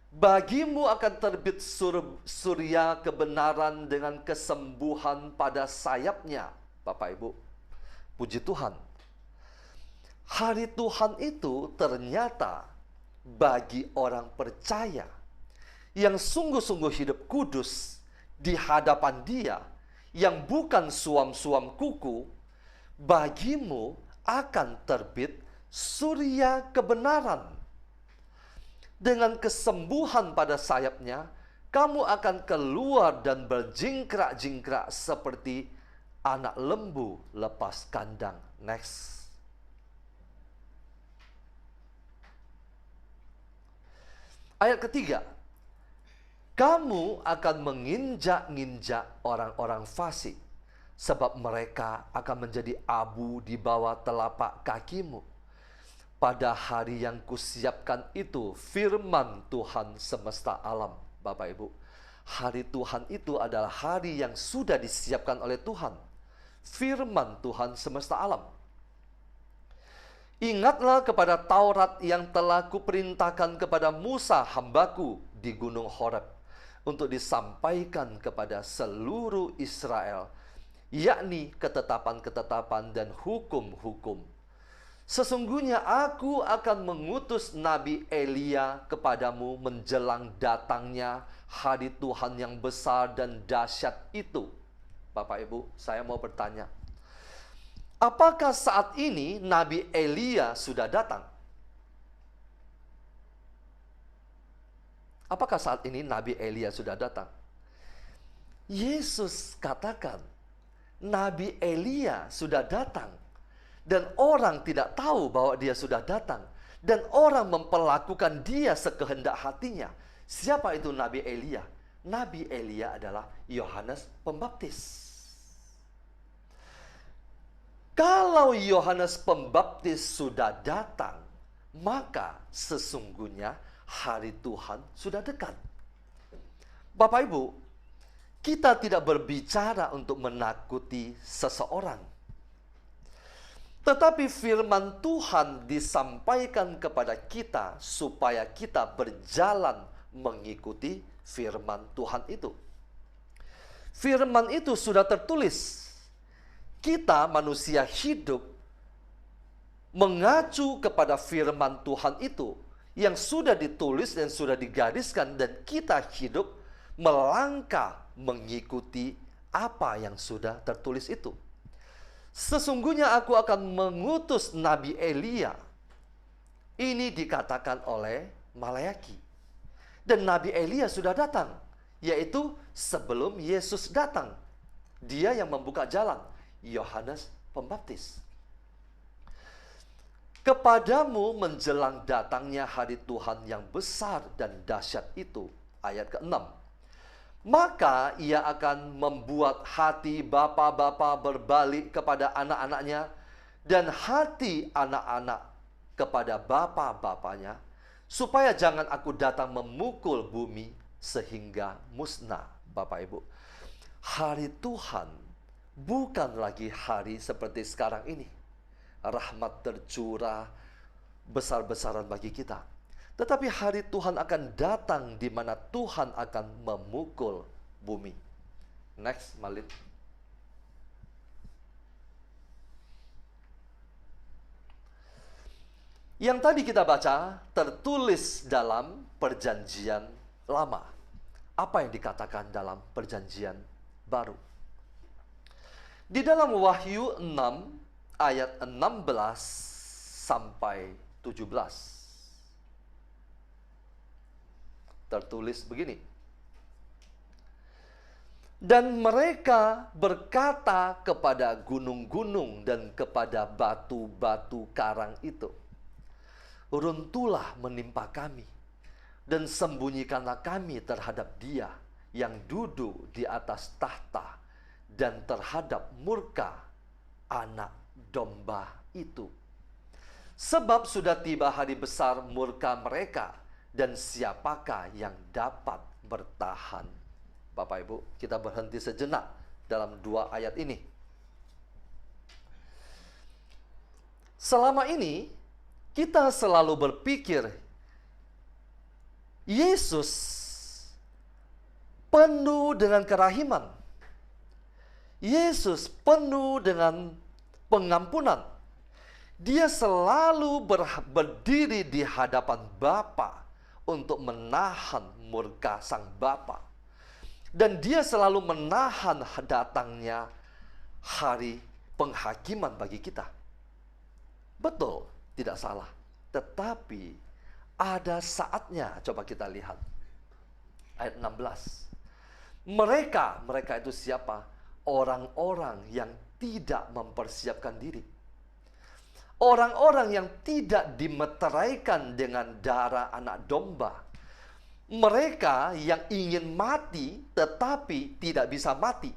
bagimu akan terbit surya kebenaran dengan kesembuhan pada sayapnya. Bapak Ibu, puji Tuhan. Hari Tuhan itu ternyata bagi orang percaya yang sungguh-sungguh hidup kudus di hadapan Dia, yang bukan suam-suam kuku, bagimu akan terbit surya kebenaran. Dengan kesembuhan pada sayapnya, kamu akan keluar dan berjingkrak-jingkrak seperti anak lembu lepas kandang. Next. Ayat ketiga. Kamu akan menginjak-injak orang-orang fasik, sebab mereka akan menjadi abu di bawah telapak kakimu. Pada hari yang kusiapkan itu, firman Tuhan semesta alam. Bapak Ibu, hari Tuhan itu adalah hari yang sudah disiapkan oleh Tuhan. Firman Tuhan semesta alam. Ingatlah kepada Taurat yang telah kuperintahkan kepada Musa hambaku di gunung Horeb, untuk disampaikan kepada seluruh Israel, yakni ketetapan-ketetapan dan hukum-hukum. Sesungguhnya aku akan mengutus Nabi Elia kepadamu menjelang datangnya hari Tuhan yang besar dan dahsyat itu. Bapak Ibu, saya mau bertanya, apakah saat ini Nabi Elia sudah datang? Apakah saat ini Nabi Elia sudah datang? Yesus katakan, Nabi Elia sudah datang. Dan orang tidak tahu bahwa dia sudah datang. Dan orang memperlakukan dia sekehendak hatinya. Siapa itu Nabi Elia? Nabi Elia adalah Yohanes Pembaptis. Kalau Yohanes Pembaptis sudah datang, maka sesungguhnya hari Tuhan sudah dekat. Bapak Ibu, kita tidak berbicara untuk menakuti seseorang. Tetapi firman Tuhan disampaikan kepada kita supaya kita berjalan mengikuti firman Tuhan itu. Firman itu sudah tertulis. Kita manusia hidup mengacu kepada firman Tuhan itu yang sudah ditulis dan sudah digariskan, dan kita hidup melangkah mengikuti apa yang sudah tertulis itu. Sesungguhnya aku akan mengutus Nabi Elia. Ini dikatakan oleh Maleaki. Dan Nabi Elia sudah datang, yaitu sebelum Yesus datang. Dia yang membuka jalan, Yohanes Pembaptis. Kepadamu menjelang datangnya hari Tuhan yang besar dan dahsyat itu. Ayat ke-6. Maka ia akan membuat hati bapa-bapa berbalik kepada anak-anaknya, dan hati anak-anak kepada bapa-bapanya, supaya jangan aku datang memukul bumi sehingga musnah. Bapak Ibu, hari Tuhan bukan lagi hari seperti sekarang ini. Rahmat tercurah besar-besaran bagi kita. Tetapi hari Tuhan akan datang di mana Tuhan akan memukul bumi. Next, Malin. Yang tadi kita baca tertulis dalam Perjanjian Lama. Apa yang dikatakan dalam Perjanjian Baru? Di dalam Wahyu 6 ayat 16 sampai 17. Tertulis begini. Dan mereka berkata kepada gunung-gunung dan kepada batu-batu karang itu, runtuhlah menimpa kami, dan sembunyikanlah kami terhadap Dia yang duduk di atas tahta dan terhadap murka Anak Domba itu. Sebab sudah tiba hari besar murka mereka, dan siapakah yang dapat bertahan? Bapak Ibu, kita berhenti sejenak dalam 2 ayat ini. Selama ini kita selalu berpikir Yesus penuh dengan kerahiman. Yesus penuh dengan pengampunan. Dia selalu berdiri di hadapan Bapa untuk menahan murka Sang Bapa. Dan dia selalu menahan datangnya hari penghakiman bagi kita. Betul, tidak salah. Tetapi ada saatnya, coba kita lihat. Ayat 16. Mereka itu siapa? Orang-orang yang tidak mempersiapkan diri. Orang-orang yang tidak dimeteraikan dengan darah anak domba. Mereka yang ingin mati tetapi tidak bisa mati.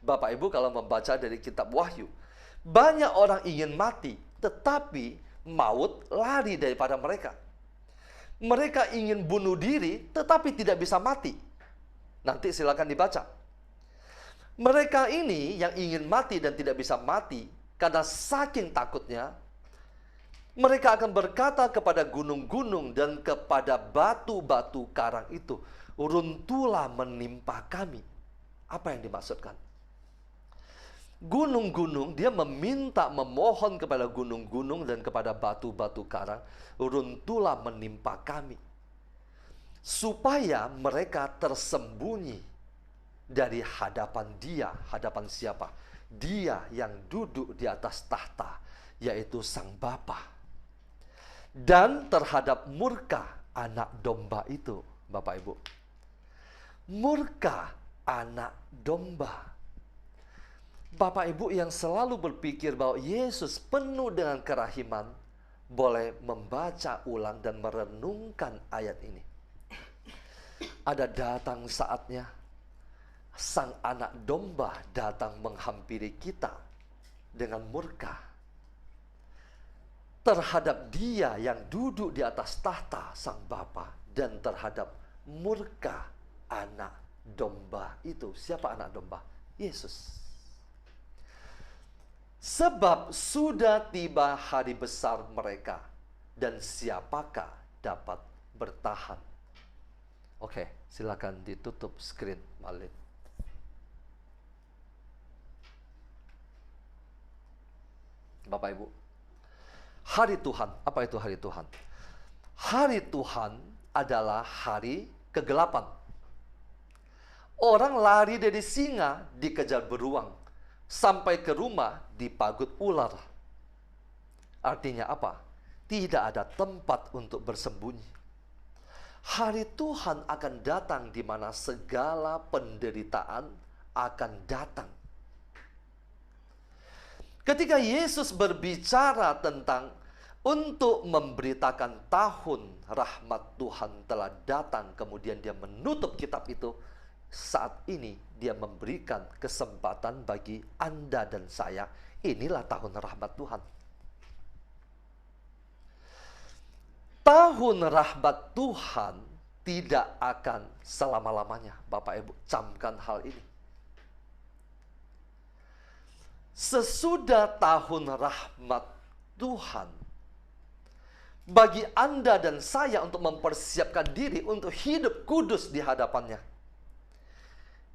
Bapak Ibu kalau membaca dari kitab Wahyu, banyak orang ingin mati tetapi maut lari daripada mereka. Mereka ingin bunuh diri tetapi tidak bisa mati. Nanti silakan dibaca. Mereka ini yang ingin mati dan tidak bisa mati, karena saking takutnya, mereka akan berkata kepada gunung-gunung dan kepada batu-batu karang itu, runtuhlah menimpa kami. Apa yang dimaksudkan? Gunung-gunung, dia memohon kepada gunung-gunung dan kepada batu-batu karang, runtuhlah menimpa kami. Supaya mereka tersembunyi dari hadapan Dia. Hadapan siapa? Dia yang duduk di atas tahta, yaitu Sang Bapa. Dan terhadap murka anak domba itu, Bapak Ibu. Murka anak domba. Bapak Ibu yang selalu berpikir bahwa Yesus penuh dengan kerahiman, boleh membaca ulang dan merenungkan ayat ini. Ada datang saatnya Sang anak domba datang menghampiri kita dengan murka terhadap Dia yang duduk di atas tahta Sang Bapa, dan terhadap murka anak domba itu. Siapa anak domba? Yesus. Sebab sudah tiba hari besar mereka, dan siapakah dapat bertahan? Oke, silakan ditutup screen, Malin. Bapak Ibu, hari Tuhan, apa itu hari Tuhan? Hari Tuhan adalah hari kegelapan. Orang lari dari singa dikejar beruang. sampai ke rumah dipagut ular. Artinya apa? Tidak ada tempat untuk bersembunyi. Hari Tuhan akan datang di mana segala penderitaan akan datang. Ketika Yesus berbicara tentang untuk memberitakan tahun rahmat Tuhan telah datang, kemudian dia menutup kitab itu, saat ini dia memberikan kesempatan bagi Anda dan saya. Inilah tahun rahmat Tuhan. Tahun rahmat Tuhan tidak akan selama-lamanya. Bapak Ibu, camkan hal ini. Sesudah tahun rahmat Tuhan, bagi Anda dan saya untuk mempersiapkan diri untuk hidup kudus di hadapannya.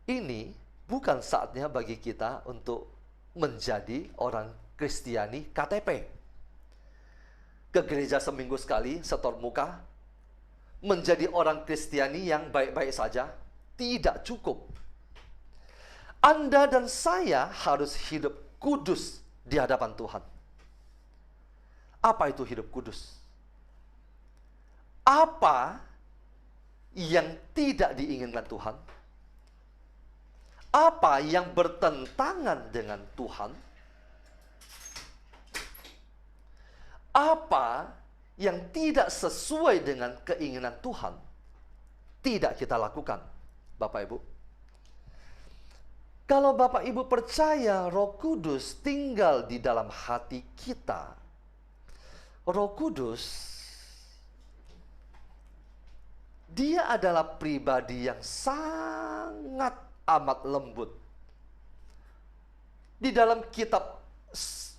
Ini bukan saatnya bagi kita untuk menjadi orang Kristiani KTP. Ke gereja seminggu sekali, setor muka. Menjadi orang Kristiani yang baik-baik saja, tidak cukup. Anda dan saya harus hidup kudus di hadapan Tuhan. Apa itu hidup kudus? Apa yang tidak diinginkan Tuhan? Apa yang bertentangan dengan Tuhan? Apa yang tidak sesuai dengan keinginan Tuhan? Tidak kita lakukan, Bapak Ibu. Kalau Bapak Ibu percaya Roh Kudus tinggal di dalam hati kita, Roh Kudus, Dia adalah pribadi yang sangat amat lembut. Di dalam kitab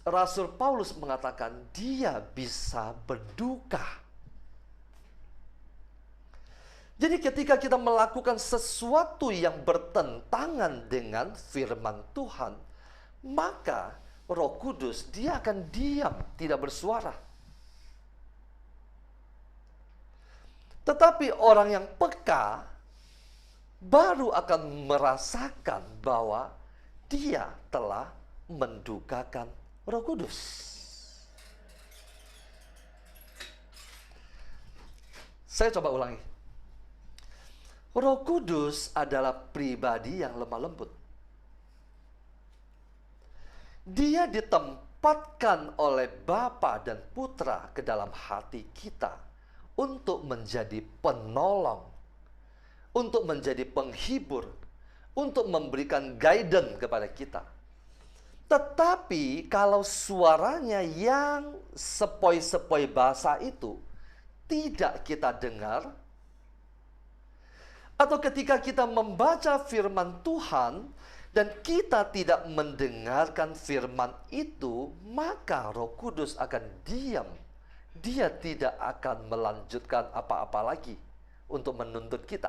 Rasul Paulus mengatakan dia bisa berduka. Jadi ketika kita melakukan sesuatu yang bertentangan dengan firman Tuhan, maka Roh Kudus dia akan diam, tidak bersuara. Tetapi orang yang peka baru akan merasakan bahwa dia telah mendukakan Roh Kudus. Saya coba ulangi. Roh Kudus adalah pribadi yang lemah lembut. Dia ditempatkan oleh Bapa dan Putra ke dalam hati kita untuk menjadi penolong, untuk menjadi penghibur, untuk memberikan guidance kepada kita. Tetapi kalau suaranya yang sepoi-sepoi bahasa itu tidak kita dengar, atau ketika kita membaca firman Tuhan dan kita tidak mendengarkan firman itu, maka Roh Kudus akan diam. Dia tidak akan melanjutkan apa-apa lagi untuk menuntut kita.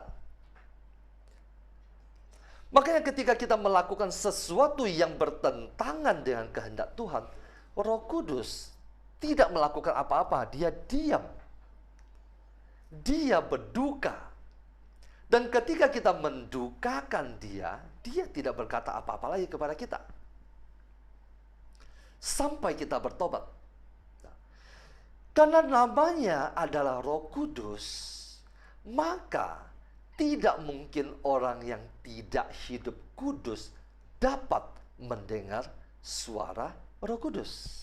Makanya ketika kita melakukan sesuatu yang bertentangan dengan kehendak Tuhan, Roh Kudus tidak melakukan apa-apa, dia diam. Dia berduka. Dan ketika kita mendukakan dia, dia tidak berkata apa-apa lagi kepada kita. Sampai kita bertobat. Karena namanya adalah Roh Kudus, maka tidak mungkin orang yang tidak hidup kudus dapat mendengar suara Roh Kudus.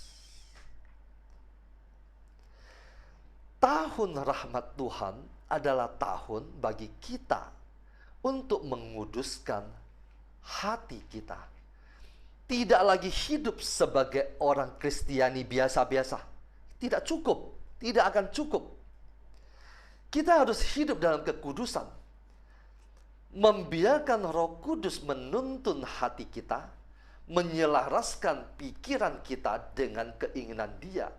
Tahun rahmat Tuhan adalah tahun bagi kita untuk menguduskan hati kita. Tidak lagi hidup sebagai orang Kristiani biasa-biasa. Tidak cukup, tidak akan cukup. Kita harus hidup dalam kekudusan. Membiarkan Roh Kudus menuntun hati kita, menyelaraskan pikiran kita dengan keinginan Dia,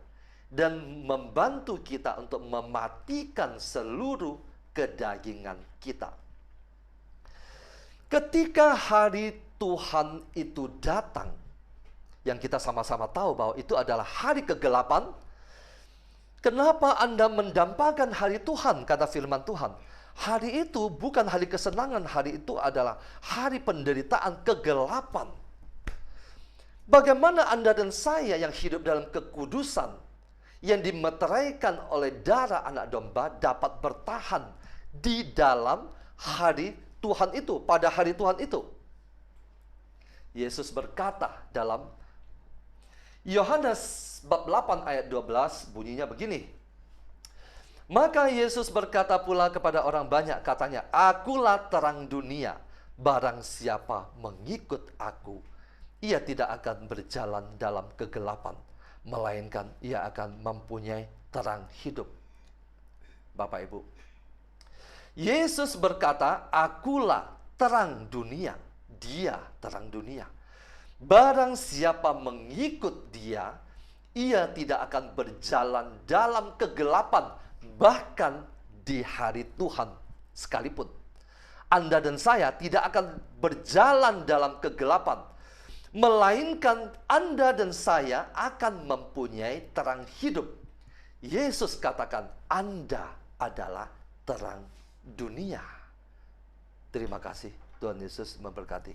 dan membantu kita untuk mematikan seluruh kedagingan kita. Ketika hari Tuhan itu datang, yang kita sama-sama tahu bahwa itu adalah hari kegelapan. Kenapa Anda mendampakkan hari Tuhan, kata firman Tuhan? Hari itu bukan hari kesenangan, hari itu adalah hari penderitaan, kegelapan. Bagaimana Anda dan saya yang hidup dalam kekudusan, yang dimeteraikan oleh darah anak domba, dapat bertahan di dalam hari Tuhan itu, pada hari Tuhan itu? Yesus berkata dalam Yohanes bab 8 ayat 12, bunyinya begini. Maka Yesus berkata pula kepada orang banyak, katanya, "Akulah terang dunia, barang siapa mengikut aku, ia tidak akan berjalan dalam kegelapan, melainkan ia akan mempunyai terang hidup." Bapak Ibu, Yesus berkata, "Akulah terang dunia." Dia terang dunia. Barang siapa mengikut dia, ia tidak akan berjalan dalam kegelapan, bahkan di hari Tuhan sekalipun. Anda dan saya tidak akan berjalan dalam kegelapan, melainkan Anda dan saya akan mempunyai terang hidup. Yesus katakan, Anda adalah terang dunia. Terima kasih. Tuhan Yesus memberkati.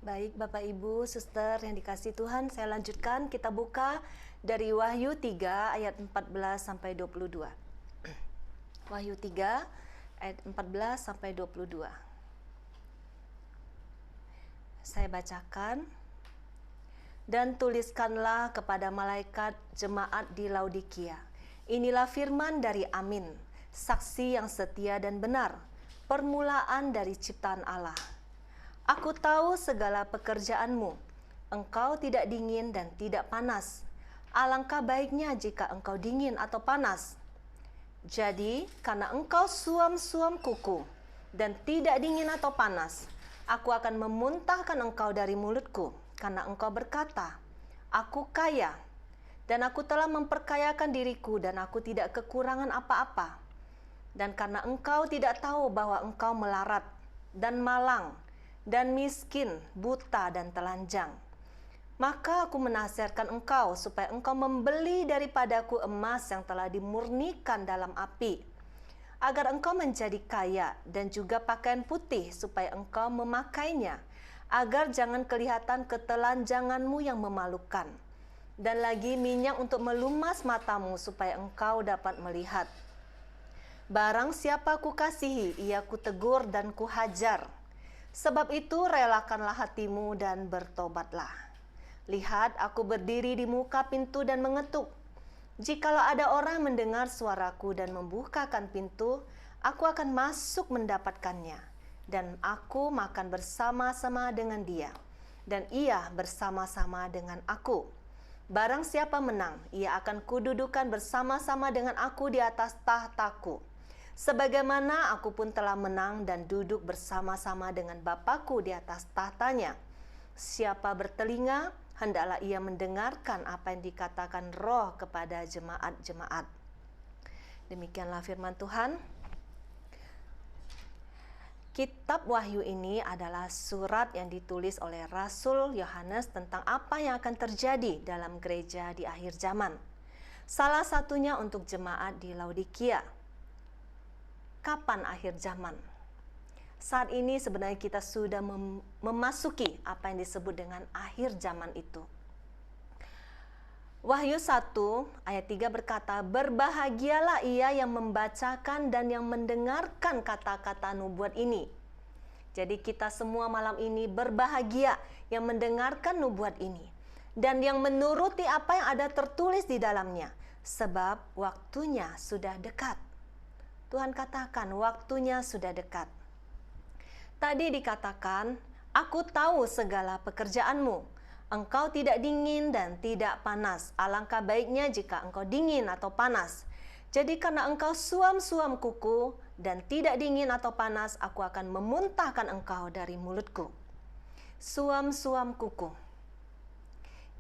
Baik Bapak Ibu, Suster yang dikasihi Tuhan, saya lanjutkan, kita buka dari Wahyu 3 ayat 14 sampai 22. Wahyu 3 ayat 14 sampai 22. Saya bacakan. Dan tuliskanlah kepada malaikat jemaat di Laodikia. Inilah firman dari Amin, saksi yang setia dan benar, permulaan dari ciptaan Allah. Aku tahu segala pekerjaanmu. Engkau tidak dingin dan tidak panas. Alangkah baiknya jika engkau dingin atau panas. Jadi, karena engkau suam-suam kuku dan tidak dingin atau panas, aku akan memuntahkan engkau dari mulutku, karena engkau berkata, "Aku kaya, dan aku telah memperkayakan diriku, dan aku tidak kekurangan apa-apa." Dan karena engkau tidak tahu bahwa engkau melarat dan malang, dan miskin, buta, dan telanjang, maka aku menasihatkan engkau supaya engkau membeli daripadaku emas yang telah dimurnikan dalam api, agar engkau menjadi kaya, dan juga pakaian putih supaya engkau memakainya, agar jangan kelihatan ketelanjanganmu yang memalukan, dan lagi minyak untuk melumas matamu supaya engkau dapat melihat. Barang siapa kukasihi, ia kutegur dan kuhajar. Sebab itu relakanlah hatimu dan bertobatlah. Lihat, aku berdiri di muka pintu dan mengetuk. Jikalau ada orang mendengar suaraku dan membukakan pintu, aku akan masuk mendapatkannya, dan aku makan bersama-sama dengan dia, dan ia bersama-sama dengan aku. Barang siapa menang, ia akan kududukan bersama-sama dengan aku di atas tahtaku, sebagaimana aku pun telah menang dan duduk bersama-sama dengan Bapakku di atas tahtanya. Siapa bertelinga, hendaklah ia mendengarkan apa yang dikatakan Roh kepada jemaat-jemaat. Demikianlah firman Tuhan. Kitab Wahyu ini adalah surat yang ditulis oleh Rasul Yohanes tentang apa yang akan terjadi dalam gereja di akhir zaman. Salah satunya untuk jemaat di Laodikia. Kapan akhir zaman? Saat ini sebenarnya kita sudah memasuki apa yang disebut dengan akhir zaman itu. Wahyu 1 ayat 3 berkata, "Berbahagialah ia yang membacakan dan yang mendengarkan kata-kata nubuat ini." Jadi kita semua malam ini berbahagia yang mendengarkan nubuat ini dan yang menuruti apa yang ada tertulis di dalamnya, sebab waktunya sudah dekat. Tuhan katakan waktunya sudah dekat. Tadi dikatakan, "Aku tahu segala pekerjaanmu. Engkau tidak dingin dan tidak panas. Alangkah baiknya jika engkau dingin atau panas. Jadi karena engkau suam-suam kuku dan tidak dingin atau panas, aku akan memuntahkan engkau dari mulutku." Suam-suam kuku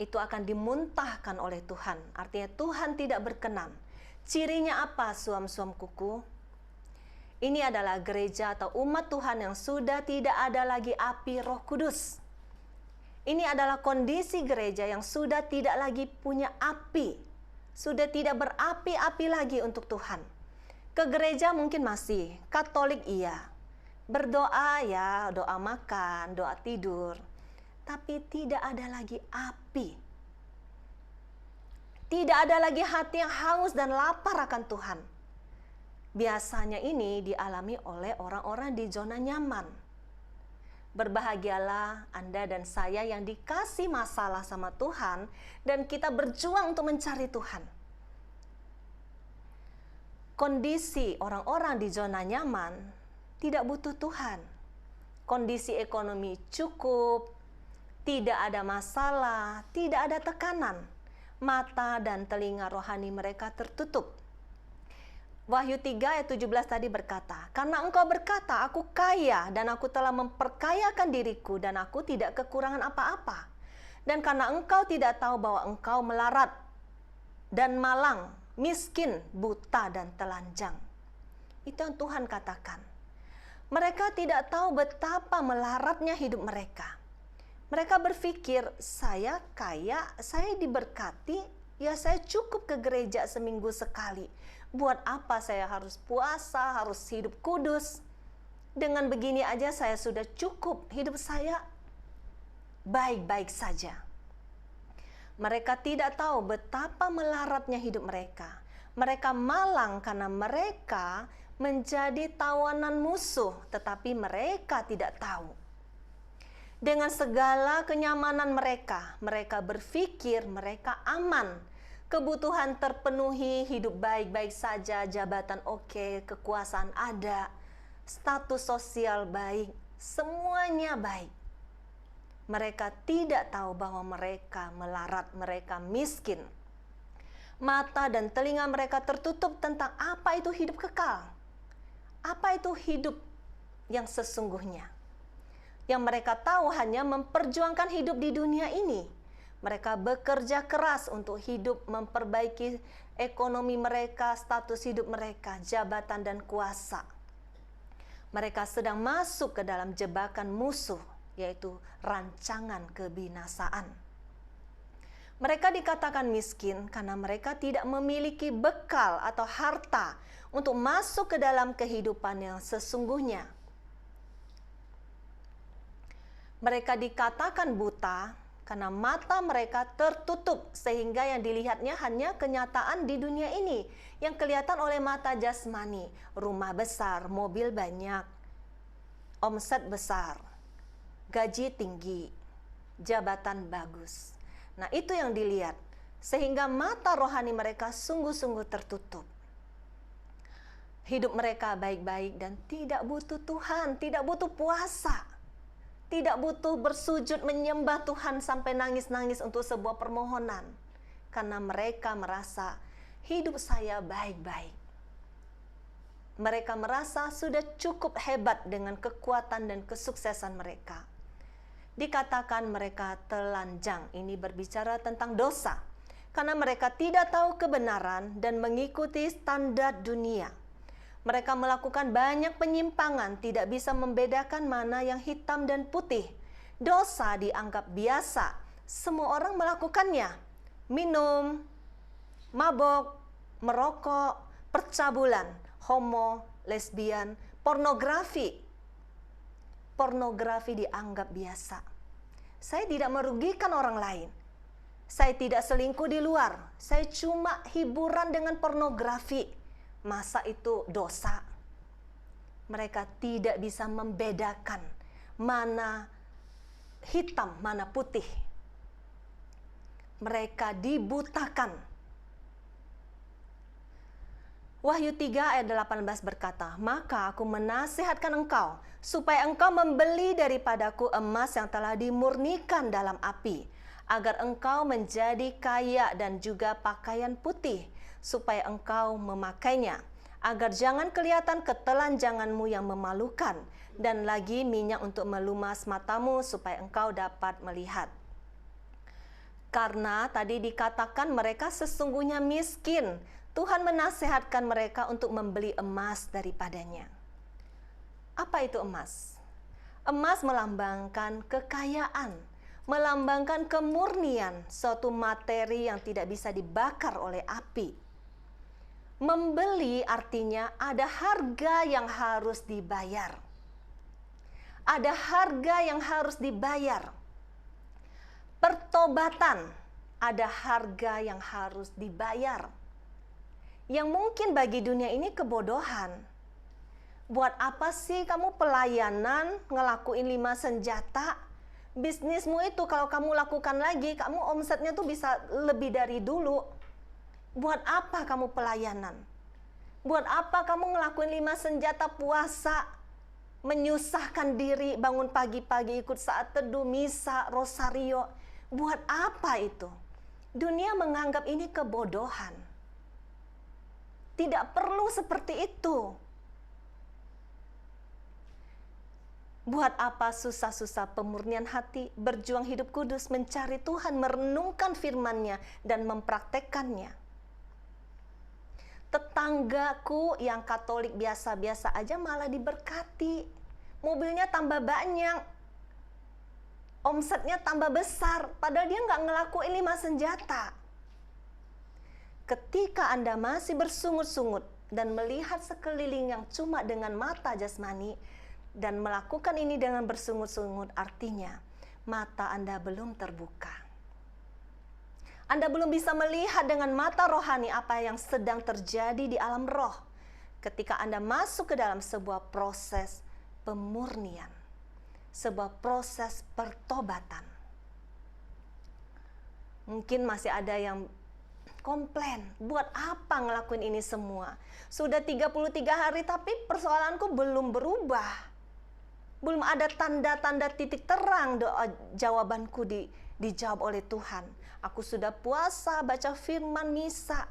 itu akan dimuntahkan oleh Tuhan. Artinya Tuhan tidak berkenan. Cirinya apa suam-suam kuku? Ini adalah gereja atau umat Tuhan yang sudah tidak ada lagi api Roh Kudus. Ini adalah kondisi gereja yang sudah tidak lagi punya api, sudah tidak berapi-api lagi untuk Tuhan. Ke gereja mungkin masih, Katolik iya, berdoa ya, doa makan, doa tidur, tapi tidak ada lagi api. Tidak ada lagi hati yang haus dan lapar akan Tuhan. Biasanya ini dialami oleh orang-orang di zona nyaman. Berbahagialah Anda dan saya yang dikasih masalah sama Tuhan dan kita berjuang untuk mencari Tuhan. Kondisi orang-orang di zona nyaman tidak butuh Tuhan. Kondisi ekonomi cukup, tidak ada masalah, tidak ada tekanan. Mata dan telinga rohani mereka tertutup. Wahyu 3 ayat 17 tadi berkata, karena engkau berkata, aku kaya dan aku telah memperkayakan diriku dan aku tidak kekurangan apa-apa. Dan karena engkau tidak tahu bahwa engkau melarat dan malang, miskin, buta dan telanjang. Itu yang Tuhan katakan. Mereka tidak tahu betapa melaratnya hidup mereka. Mereka berpikir, saya kaya, saya diberkati, ya saya cukup ke gereja seminggu sekali. Buat apa saya harus puasa, harus hidup kudus? Dengan begini aja saya sudah cukup, hidup saya baik-baik saja. Mereka tidak tahu betapa melaratnya hidup mereka. Mereka malang karena mereka menjadi tawanan musuh, tetapi mereka tidak tahu. Dengan segala kenyamanan mereka, mereka berpikir mereka aman. Kebutuhan terpenuhi, hidup baik-baik saja, jabatan oke, kekuasaan ada, status sosial baik, semuanya baik. Mereka tidak tahu bahwa mereka melarat, mereka miskin. Mata dan telinga mereka tertutup tentang apa itu hidup kekal. Apa itu hidup yang sesungguhnya. Yang mereka tahu hanya memperjuangkan hidup di dunia ini. Mereka bekerja keras untuk hidup, memperbaiki ekonomi mereka, status hidup mereka, jabatan dan kuasa. Mereka sedang masuk ke dalam jebakan musuh, yaitu rancangan kebinasaan. Mereka dikatakan miskin karena mereka tidak memiliki bekal atau harta untuk masuk ke dalam kehidupan yang sesungguhnya. Mereka dikatakan buta karena mata mereka tertutup sehingga yang dilihatnya hanya kenyataan di dunia ini yang kelihatan oleh mata jasmani, rumah besar, mobil banyak, omset besar, gaji tinggi, jabatan bagus. Nah, itu yang dilihat sehingga mata rohani mereka sungguh-sungguh tertutup. Hidup mereka baik-baik dan tidak butuh Tuhan, tidak butuh puasa. Tidak butuh bersujud menyembah Tuhan sampai nangis-nangis untuk sebuah permohonan. Karena mereka merasa hidup saya baik-baik. Mereka merasa sudah cukup hebat dengan kekuatan dan kesuksesan mereka. Dikatakan mereka telanjang, ini berbicara tentang dosa. Karena mereka tidak tahu kebenaran dan mengikuti standar dunia. Mereka melakukan banyak penyimpangan, tidak bisa membedakan mana yang hitam dan putih. Dosa dianggap biasa, semua orang melakukannya. Minum, mabok, merokok, percabulan, homo, lesbian, pornografi. Pornografi dianggap biasa. Saya tidak merugikan orang lain. Saya tidak selingkuh di luar. Saya cuma hiburan dengan pornografi. Masa itu dosa? Mereka tidak bisa membedakan mana hitam, mana putih. Mereka dibutakan. Wahyu 3 ayat 18 berkata, maka aku menasihatkan engkau, supaya engkau membeli daripadaku emas yang telah dimurnikan dalam api, agar engkau menjadi kaya dan juga pakaian putih, supaya engkau memakainya, agar jangan kelihatan ketelanjanganmu yang memalukan, dan lagi minyak untuk melumas matamu, supaya engkau dapat melihat. Karena tadi dikatakan mereka sesungguhnya miskin, Tuhan menasihatkan mereka untuk membeli emas daripadanya. Apa itu emas? Emas melambangkan kekayaan, melambangkan kemurnian, suatu materi yang tidak bisa dibakar oleh api. Membeli artinya ada harga yang harus dibayar. Ada harga yang harus dibayar. Pertobatan, ada harga yang harus dibayar. Yang mungkin bagi dunia ini kebodohan. Buat apa sih kamu pelayanan, ngelakuin 5 senjata? Bisnismu itu kalau kamu lakukan lagi, kamu omsetnya tuh bisa lebih dari dulu. Buat apa kamu pelayanan? Buat apa kamu ngelakuin 5 senjata puasa? Menyusahkan diri, bangun pagi-pagi ikut saat teduh, misa, rosario. Buat apa itu? Dunia menganggap ini kebodohan. Tidak perlu seperti itu. Buat apa susah-susah pemurnian hati, berjuang hidup kudus, mencari Tuhan, merenungkan firman-Nya, dan mempraktekkannya. Tetanggaku yang Katolik biasa-biasa aja malah diberkati. Mobilnya tambah banyak. Omsetnya tambah besar, padahal dia nggak ngelakuin 5 senjata. Ketika Anda masih bersungut-sungut dan melihat sekeliling yang cuma dengan mata jasmani, dan melakukan ini dengan bersungut-sungut, artinya mata Anda belum terbuka. Anda belum bisa melihat dengan mata rohani apa yang sedang terjadi di alam roh ketika Anda masuk ke dalam sebuah proses pemurnian, sebuah proses pertobatan. Mungkin masih ada yang komplain, buat apa ngelakuin ini semua? Sudah 33 hari tapi persoalanku belum berubah. Belum ada tanda-tanda titik terang doa jawabanku dijawab oleh Tuhan. Aku sudah puasa, baca firman, misa.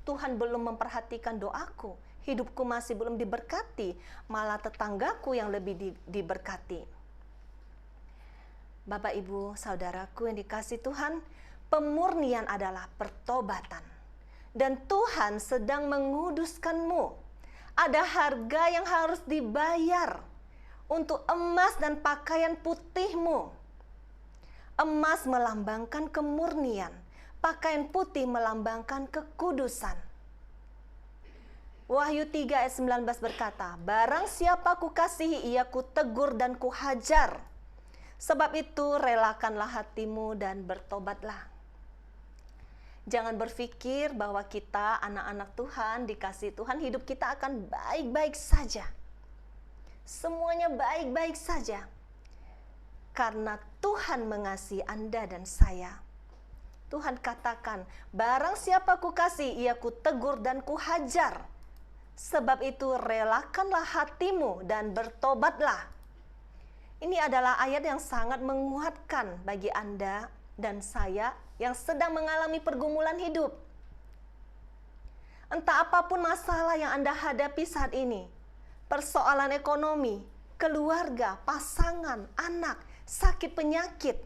Tuhan belum memperhatikan doaku. Hidupku masih belum diberkati, malah tetanggaku yang lebih diberkati. Bapak, Ibu, saudaraku yang dikasihi Tuhan, pemurnian adalah pertobatan. Dan Tuhan sedang menguduskanmu. Ada harga yang harus dibayar untuk emas dan pakaian putihmu. Emas melambangkan kemurnian, pakaian putih melambangkan kekudusan. Wahyu 3 ayat 19 berkata, barang siapa kukasihi ia kutegur dan kuhajar. Sebab itu relakanlah hatimu dan bertobatlah. Jangan berpikir bahwa kita anak-anak Tuhan, dikasihi Tuhan, hidup kita akan baik-baik saja. Semuanya baik-baik saja. Karena Tuhan mengasihi Anda dan saya. Tuhan katakan, barang siapa kukasihi, ia kutegur dan kuhajar. Sebab itu relakanlah hatimu dan bertobatlah. Ini adalah ayat yang sangat menguatkan bagi Anda dan saya yang sedang mengalami pergumulan hidup. Entah apapun masalah yang Anda hadapi saat ini, persoalan ekonomi, keluarga, pasangan, anak, sakit penyakit,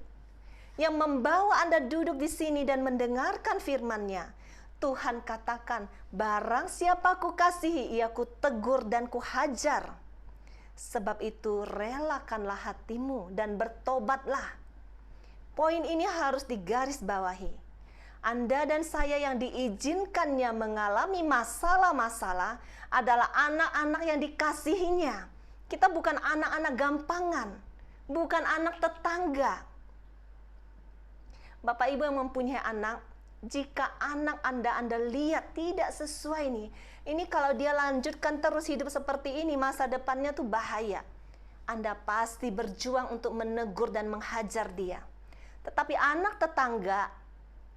yang membawa Anda duduk di sini dan mendengarkan firman-Nya. Tuhan katakan, barang siapa kukasihi, ia kutegur dan kuhajar. Sebab itu relakanlah hatimu dan bertobatlah. Poin ini harus digarisbawahi. Anda dan saya yang diizinkannya mengalami masalah-masalah adalah anak-anak yang dikasihinya. Kita bukan anak-anak gampangan, bukan anak tetangga. Bapak Ibu yang mempunyai anak, jika anak Anda lihat tidak sesuai nih, ini kalau dia lanjutkan terus hidup seperti ini, masa depannya tuh bahaya. Anda pasti berjuang untuk menegur dan menghajar dia. Tetapi anak tetangga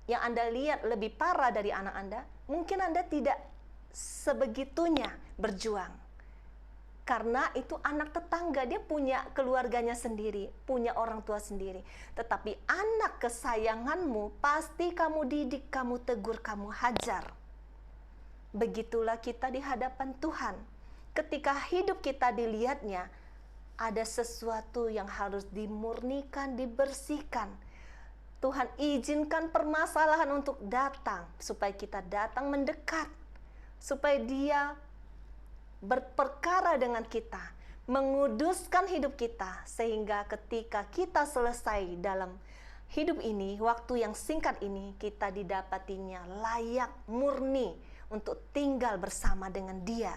yang Anda lihat lebih parah dari anak Anda, mungkin Anda tidak sebegitunya berjuang. Karena itu anak tetangga, dia punya keluarganya sendiri, punya orang tua sendiri. Tetapi anak kesayanganmu pasti kamu didik, kamu tegur, kamu hajar. Begitulah kita di hadapan Tuhan. Ketika hidup kita dilihatnya, ada sesuatu yang harus dimurnikan, dibersihkan. Tuhan izinkan permasalahan untuk datang, supaya kita datang mendekat, supaya Dia berperkara dengan kita, menguduskan hidup kita, sehingga ketika kita selesai dalam hidup ini, waktu yang singkat ini, kita didapatinya layak, murni untuk tinggal bersama dengan Dia.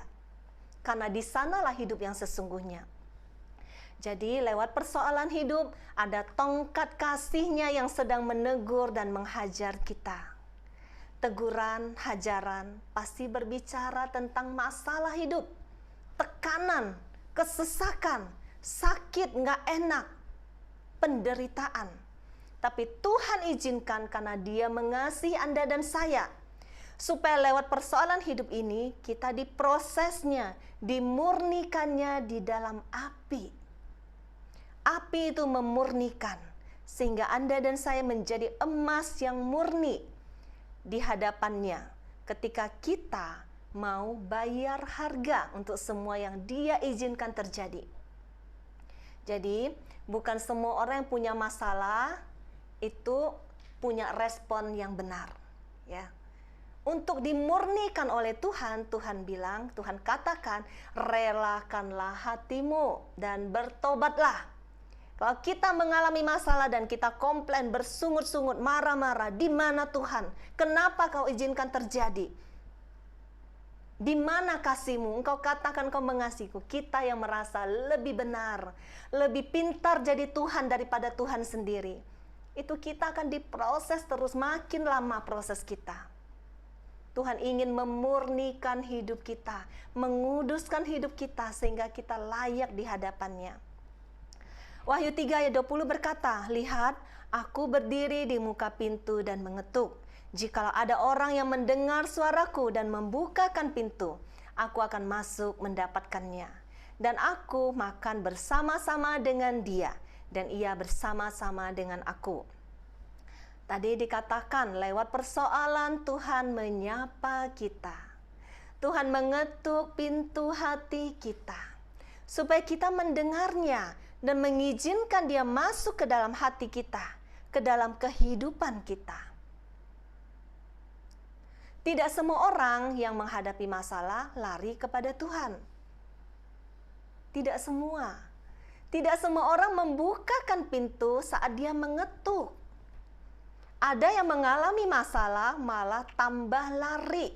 Karena di sanalah hidup yang sesungguhnya. Jadi lewat persoalan hidup, ada tongkat kasih-Nya yang sedang menegur dan menghajar kita. Teguran, hajaran pasti berbicara tentang masalah hidup, tekanan, kesesakan, sakit, nggak enak, penderitaan. Tapi Tuhan izinkan karena Dia mengasihi Anda dan saya, supaya lewat persoalan hidup ini kita diprosesnya, dimurnikannya di dalam api. Api itu memurnikan, sehingga Anda dan saya menjadi emas yang murni di hadapannya ketika kita mau bayar harga untuk semua yang Dia izinkan terjadi. Jadi, bukan semua orang yang punya masalah itu punya respon yang benar, ya. Untuk dimurnikan oleh Tuhan, Tuhan bilang, Tuhan katakan, relakanlah hatimu dan bertobatlah. Kalau kita mengalami masalah dan kita komplain, bersungut-sungut, marah-marah, di mana Tuhan? Kenapa kau izinkan terjadi? Di mana kasih-Mu? Engkau katakan kau mengasihiku. Kita yang merasa lebih benar, lebih pintar jadi Tuhan daripada Tuhan sendiri. Itu kita akan diproses terus, makin lama proses kita. Tuhan ingin memurnikan hidup kita, menguduskan hidup kita sehingga kita layak di hadapan-Nya. Wahyu 3 ayat 20 berkata, lihat, aku berdiri di muka pintu dan mengetuk. Jikalau ada orang yang mendengar suaraku dan membukakan pintu, aku akan masuk mendapatkannya. Dan aku makan bersama-sama dengan dia, dan ia bersama-sama dengan aku. Tadi dikatakan lewat persoalan Tuhan menyapa kita. Tuhan mengetuk pintu hati kita, supaya kita mendengarnya dan mengizinkan Dia masuk ke dalam hati kita, ke dalam kehidupan kita. Tidak semua orang yang menghadapi masalah lari kepada Tuhan. Tidak semua. Tidak semua orang membukakan pintu saat dia mengetuk. Ada yang mengalami masalah malah tambah lari,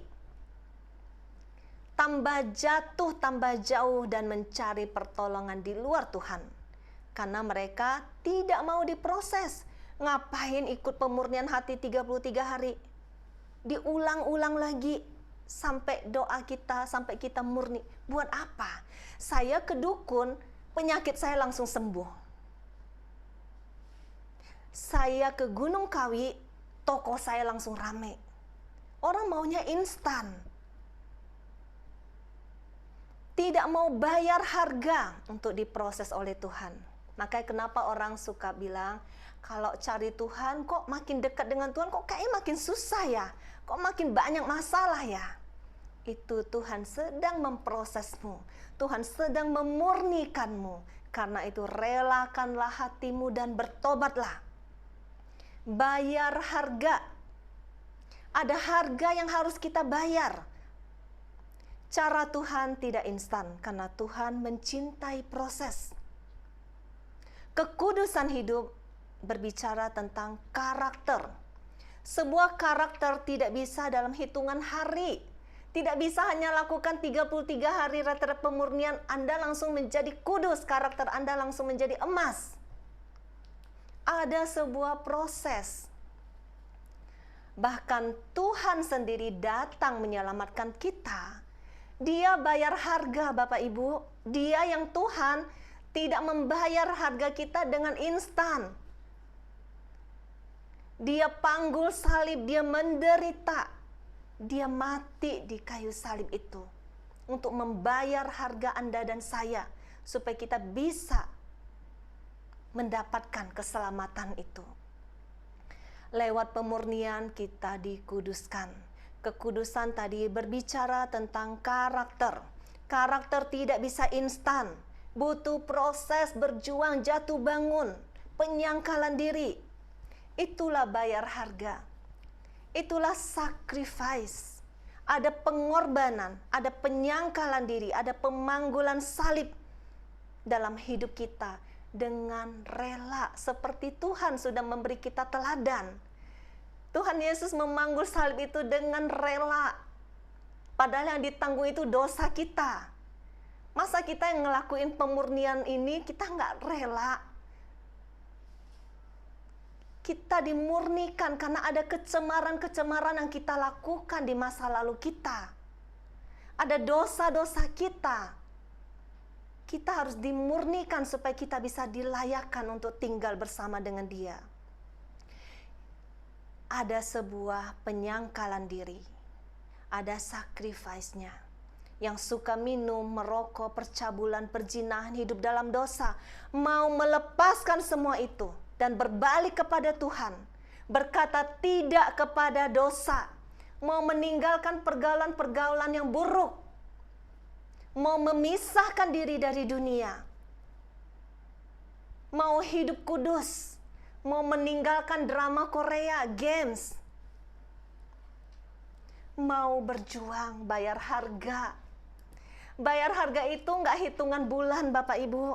tambah jatuh, tambah jauh dan mencari pertolongan di luar Tuhan. Karena mereka tidak mau diproses. Ngapain ikut pemurnian hati 33 hari? Diulang-ulang lagi sampai doa kita, sampai kita murni. Buat apa? Saya ke dukun, penyakit saya langsung sembuh. Saya ke Gunung Kawi, toko saya langsung rame. Orang maunya instan. Tidak mau bayar harga untuk diproses oleh Tuhan. Makanya kenapa orang suka bilang, kalau cari Tuhan kok makin dekat dengan Tuhan kok kayaknya makin susah ya, kok makin banyak masalah ya. Itu Tuhan sedang memprosesmu, Tuhan sedang memurnikanmu. Karena itu relakanlah hatimu dan bertobatlah. Bayar harga. Ada harga yang harus kita bayar. Cara Tuhan tidak instan karena Tuhan mencintai proses. Kekudusan hidup berbicara tentang karakter. Sebuah karakter tidak bisa dalam hitungan hari. Tidak bisa hanya lakukan 33 hari rata-rata pemurnian, Anda langsung menjadi kudus, karakter Anda langsung menjadi emas. Ada sebuah proses. Bahkan Tuhan sendiri datang menyelamatkan kita. Dia bayar harga, Bapak Ibu. Dia yang Tuhan tidak membayar harga kita dengan instan. Dia panggul salib, dia menderita. Dia mati di kayu salib itu untuk membayar harga Anda dan saya supaya kita bisa mendapatkan keselamatan itu. Lewat pemurnian kita dikuduskan. Kekudusan tadi berbicara tentang karakter. Karakter tidak bisa instan. Butuh proses, berjuang, jatuh bangun, penyangkalan diri. Itulah bayar harga. Itulah sacrifice. Ada pengorbanan, ada penyangkalan diri, ada pemanggulan salib. dalam hidup kita dengan rela, seperti Tuhan sudah memberi kita teladan. Tuhan Yesus memanggul salib itu dengan rela, padahal yang ditanggung itu dosa kita. Masa kita yang ngelakuin pemurnian ini kita nggak rela? Kita dimurnikan karena ada kecemaran-kecemaran yang kita lakukan di masa lalu kita. Ada dosa-dosa kita. Kita harus dimurnikan supaya kita bisa dilayakkan untuk tinggal bersama dengan Dia. Ada sebuah penyangkalan diri. Ada sacrifice-nya. Yang suka minum, merokok, percabulan, perzinahan, hidup dalam dosa, mau melepaskan semua itu dan berbalik kepada Tuhan, berkata tidak kepada dosa, mau meninggalkan pergaulan-pergaulan yang buruk, mau memisahkan diri dari dunia, mau hidup kudus, mau meninggalkan drama Korea, games, mau berjuang, bayar harga. Bayar harga itu nggak hitungan bulan, Bapak Ibu.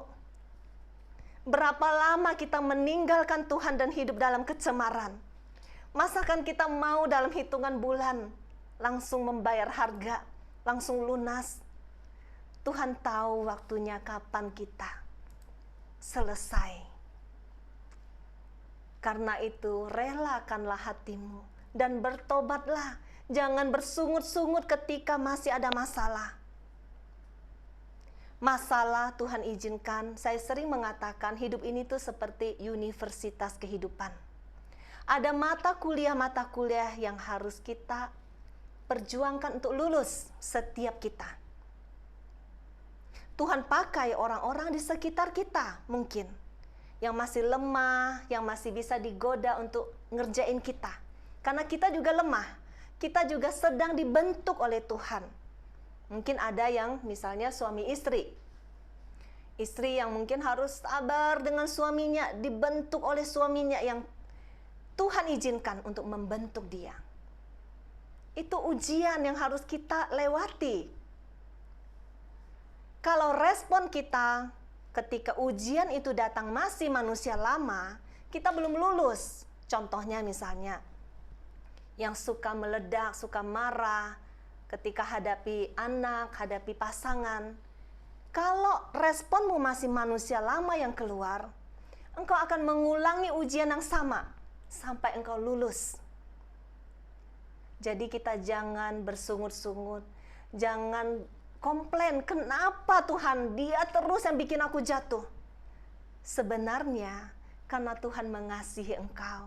Berapa lama kita meninggalkan Tuhan dan hidup dalam kecemaran? Masakan kita mau dalam hitungan bulan langsung membayar harga, langsung lunas? Tuhan tahu waktunya kapan kita selesai. Karena itu relakanlah hatimu dan bertobatlah. Jangan bersungut-sungut ketika masih ada masalah. Masalah Tuhan izinkan. Saya sering mengatakan hidup ini tuh seperti universitas kehidupan. Ada mata kuliah yang harus kita perjuangkan untuk lulus setiap kita. Tuhan pakai orang-orang di sekitar kita mungkin yang masih lemah, yang masih bisa digoda untuk ngerjain kita. Karena kita juga lemah, kita juga sedang dibentuk oleh Tuhan. Mungkin ada yang misalnya suami istri. Istri yang mungkin harus sabar dengan suaminya, dibentuk oleh suaminya yang Tuhan izinkan untuk membentuk dia. Itu ujian yang harus kita lewati. Kalau respon kita ketika ujian itu datang masih manusia lama, kita belum lulus. Contohnya misalnya, yang suka meledak, suka marah, ketika hadapi anak, hadapi pasangan. Kalau responmu masih manusia lama yang keluar, engkau akan mengulangi ujian yang sama sampai engkau lulus. Jadi kita jangan bersungut-sungut, jangan komplain, kenapa Tuhan dia terus yang bikin aku jatuh. Sebenarnya karena Tuhan mengasihi engkau.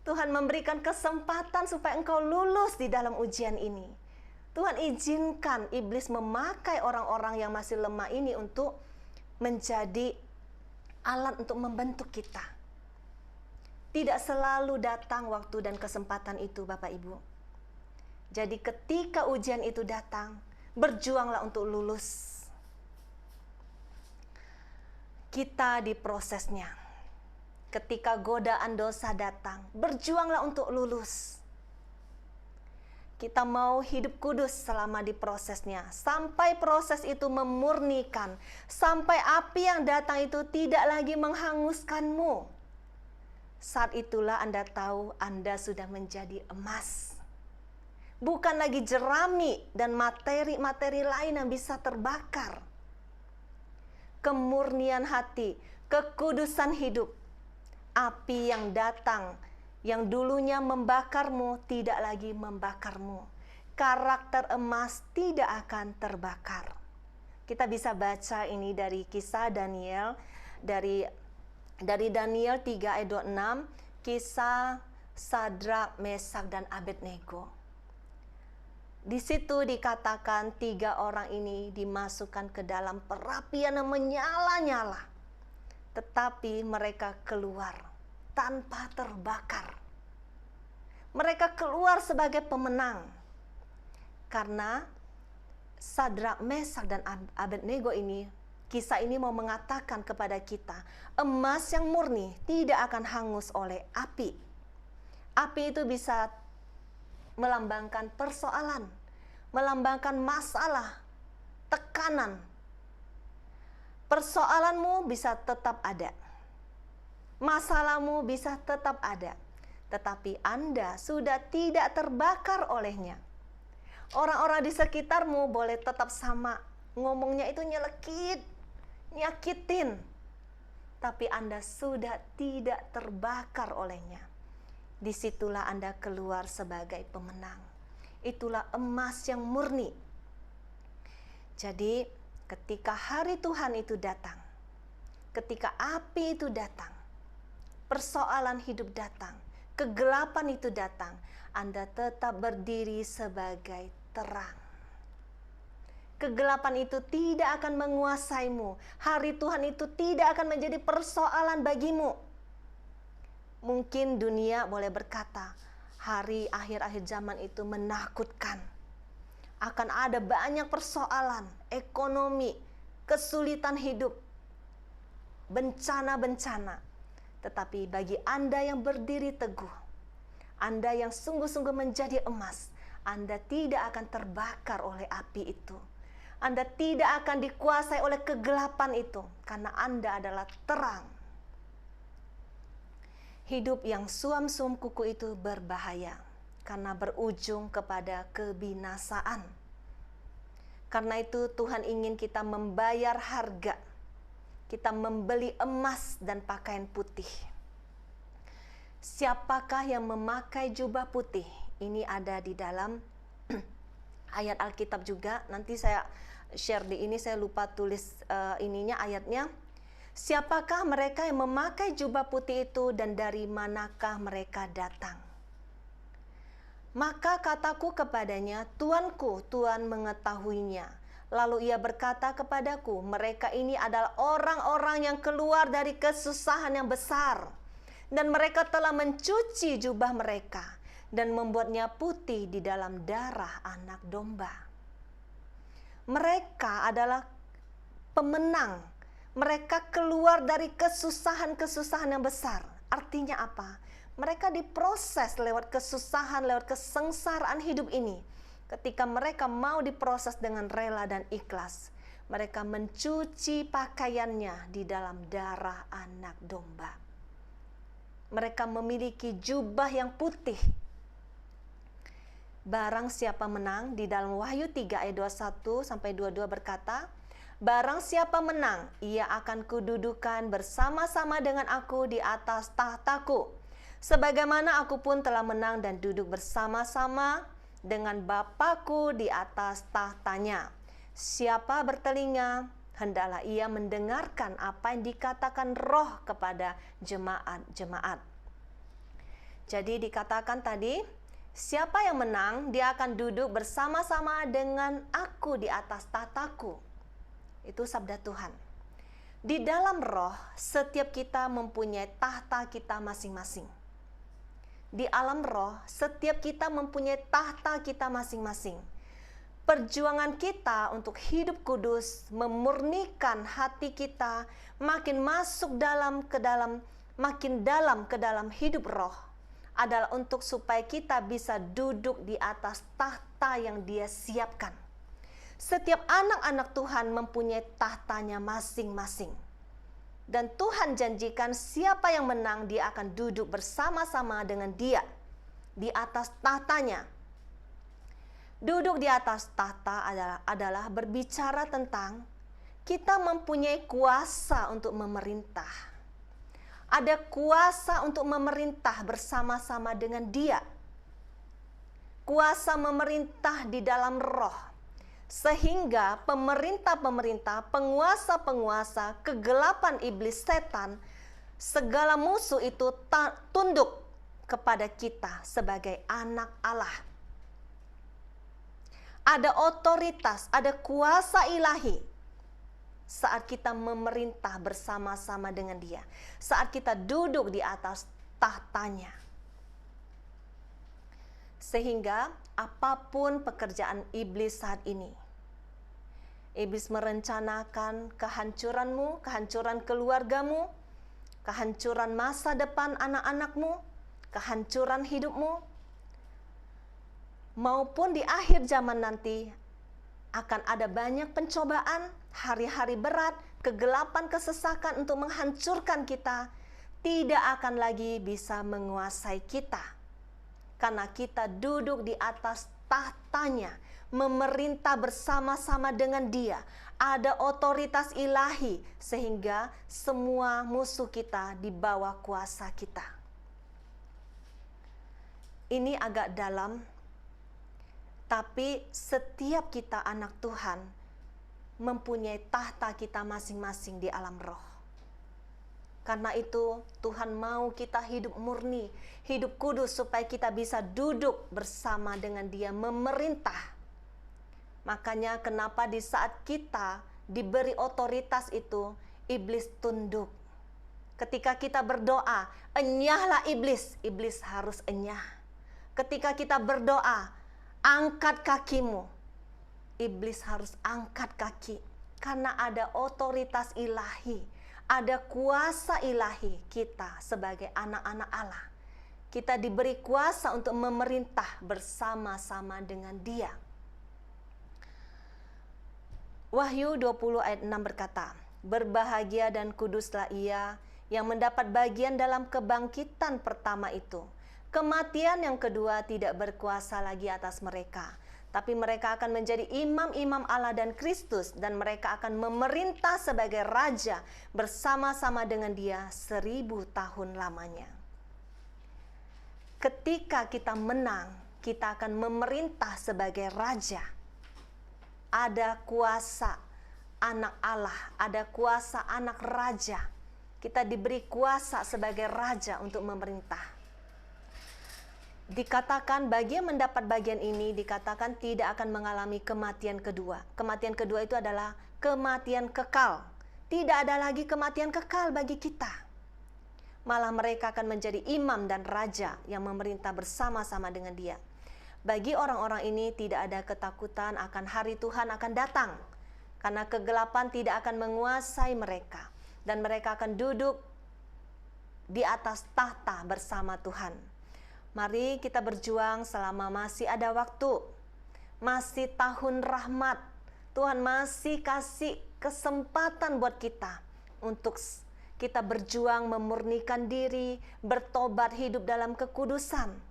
Tuhan memberikan kesempatan supaya engkau lulus di dalam ujian ini. Tuhan izinkan iblis memakai orang-orang yang masih lemah ini untuk menjadi alat untuk membentuk kita. Tidak selalu datang waktu dan kesempatan itu, Bapak Ibu. Jadi ketika ujian itu datang, berjuanglah untuk lulus. Kita di prosesnya. Ketika godaan dosa datang, berjuanglah untuk lulus. Kita mau hidup kudus selama di prosesnya. Sampai proses itu memurnikan. Sampai api yang datang itu tidak lagi menghanguskanmu. Saat itulah Anda tahu Anda sudah menjadi emas. Bukan lagi jerami dan materi-materi lain yang bisa terbakar. Kemurnian hati, kekudusan hidup. Api yang datang yang dulunya membakarmu tidak lagi membakarmu. Karakter emas tidak akan terbakar. Kita bisa baca ini dari kisah Daniel, dari Daniel 3 ayat 26, kisah Sadrak, Mesak, dan Abednego. Di situ dikatakan 3 orang ini dimasukkan ke dalam perapian yang menyala-nyala. Tetapi mereka keluar tanpa terbakar. Mereka keluar sebagai pemenang. Karena Sadrak, Mesak, dan Abednego ini, kisah ini mau mengatakan kepada kita, emas yang murni tidak akan hangus oleh api. Api itu bisa melambangkan persoalan, melambangkan masalah, tekanan. Persoalanmu bisa tetap ada. Masalahmu bisa tetap ada. Tetapi Anda sudah tidak terbakar olehnya. Orang-orang di sekitarmu boleh tetap sama. Ngomongnya itu nyelekit, nyakitin. Tapi Anda sudah tidak terbakar olehnya. Disitulah Anda keluar sebagai pemenang. Itulah emas yang murni. Jadi ketika hari Tuhan itu datang, ketika api itu datang, persoalan hidup datang, kegelapan itu datang, Anda tetap berdiri sebagai terang. Kegelapan itu tidak akan menguasaimu. Hari Tuhan itu tidak akan menjadi persoalan bagimu. Mungkin dunia boleh berkata, hari akhir-akhir zaman itu menakutkan. Akan ada banyak persoalan, ekonomi, kesulitan hidup, bencana-bencana. Tetapi bagi Anda yang berdiri teguh, Anda yang sungguh-sungguh menjadi emas, Anda tidak akan terbakar oleh api itu. Anda tidak akan dikuasai oleh kegelapan itu, karena Anda adalah terang. Hidup yang suam-suam kuku itu berbahaya, karena berujung kepada kebinasaan. Karena itu Tuhan ingin kita membayar harga. Kita membeli emas dan pakaian putih. Siapakah yang memakai jubah putih? Ini ada di dalam ayat Alkitab juga. Nanti saya share di ini, saya lupa tulis ayatnya. Siapakah mereka yang memakai jubah putih itu dan dari manakah mereka datang? Maka kataku kepadanya, Tuanku, Tuhan mengetahuinya. Lalu ia berkata kepadaku, mereka ini adalah orang-orang yang keluar dari kesusahan yang besar. Dan mereka telah mencuci jubah mereka dan membuatnya putih di dalam darah anak domba. Mereka adalah pemenang. Mereka keluar dari kesusahan-kesusahan yang besar. Artinya apa? Mereka diproses lewat kesusahan, lewat kesengsaraan hidup ini. Ketika mereka mau diproses dengan rela dan ikhlas, mereka mencuci pakaiannya di dalam darah anak domba. Mereka memiliki jubah yang putih. Barang siapa menang, di dalam Wahyu 3 ayat 21 sampai 22 berkata, barang siapa menang, ia akan kududukan bersama-sama dengan aku di atas tahtaku. Sebagaimana aku pun telah menang dan duduk bersama-sama dengan Bapakku di atas tahtanya. Siapa bertelinga, hendaklah ia mendengarkan apa yang dikatakan Roh kepada jemaat-jemaat. Jadi dikatakan tadi, siapa yang menang, dia akan duduk bersama-sama dengan aku di atas tahtaku. Itu sabda Tuhan. Di dalam Roh, setiap kita mempunyai tahta kita masing-masing. Di alam roh, setiap kita mempunyai tahta kita masing-masing. Perjuangan kita untuk hidup kudus, memurnikan hati kita, makin masuk makin dalam ke dalam hidup roh, adalah untuk supaya kita bisa duduk di atas tahta yang Dia siapkan. Setiap anak-anak Tuhan mempunyai tahtanya masing-masing. Dan Tuhan janjikan siapa yang menang, dia akan duduk bersama-sama dengan Dia di atas tahtanya. Duduk di atas tahta adalah berbicara tentang kita mempunyai kuasa untuk memerintah. Ada kuasa untuk memerintah bersama-sama dengan Dia. Kuasa memerintah di dalam roh. Sehingga pemerintah-pemerintah, penguasa-penguasa, kegelapan iblis setan, segala musuh itu tunduk kepada kita sebagai anak Allah. Ada otoritas, ada kuasa ilahi saat kita memerintah bersama-sama dengan Dia. Saat kita duduk di atas tahtanya. Sehingga apapun pekerjaan iblis saat ini, iblis merencanakan kehancuranmu, kehancuran keluargamu, kehancuran masa depan anak-anakmu, kehancuran hidupmu, maupun di akhir zaman nanti akan ada banyak pencobaan, hari-hari berat, kegelapan, kesesakan untuk menghancurkan kita tidak akan lagi bisa menguasai kita. Karena kita duduk di atas tahtanya, memerintah bersama-sama dengan Dia. Ada otoritas ilahi sehingga semua musuh kita di bawah kuasa kita. Ini agak dalam, tapi setiap kita anak Tuhan mempunyai tahta kita masing-masing di alam roh. Karena itu Tuhan mau kita hidup murni, hidup kudus supaya kita bisa duduk bersama dengan Dia memerintah. Makanya kenapa di saat kita diberi otoritas itu, iblis tunduk. Ketika kita berdoa, enyahlah iblis, iblis harus enyah. Ketika kita berdoa, angkat kakimu, iblis harus angkat kaki. Karena ada otoritas ilahi, ada kuasa ilahi kita sebagai anak-anak Allah. Kita diberi kuasa untuk memerintah bersama-sama dengan Dia. Wahyu 20 ayat 6 berkata, berbahagia dan kuduslah ia yang mendapat bagian dalam kebangkitan pertama itu. Kematian yang kedua tidak berkuasa lagi atas mereka, tapi mereka akan menjadi imam-imam Allah dan Kristus, dan mereka akan memerintah sebagai raja bersama-sama dengan Dia 1000 tahun lamanya. Ketika kita menang, kita akan memerintah sebagai raja. Ada kuasa anak Allah, ada kuasa anak raja. Kita diberi kuasa sebagai raja untuk memerintah. Dikatakan bagi yang mendapat bagian ini, dikatakan tidak akan mengalami kematian kedua. Kematian kedua itu adalah kematian kekal. Tidak ada lagi kematian kekal bagi kita. Malah mereka akan menjadi imam dan raja yang memerintah bersama-sama dengan Dia. Bagi orang-orang ini tidak ada ketakutan akan hari Tuhan akan datang. Karena kegelapan tidak akan menguasai mereka. Dan mereka akan duduk di atas tahta bersama Tuhan. Mari kita berjuang selama masih ada waktu. Masih tahun rahmat. Tuhan masih kasih kesempatan buat kita. Untuk kita berjuang memurnikan diri, bertobat hidup dalam kekudusan.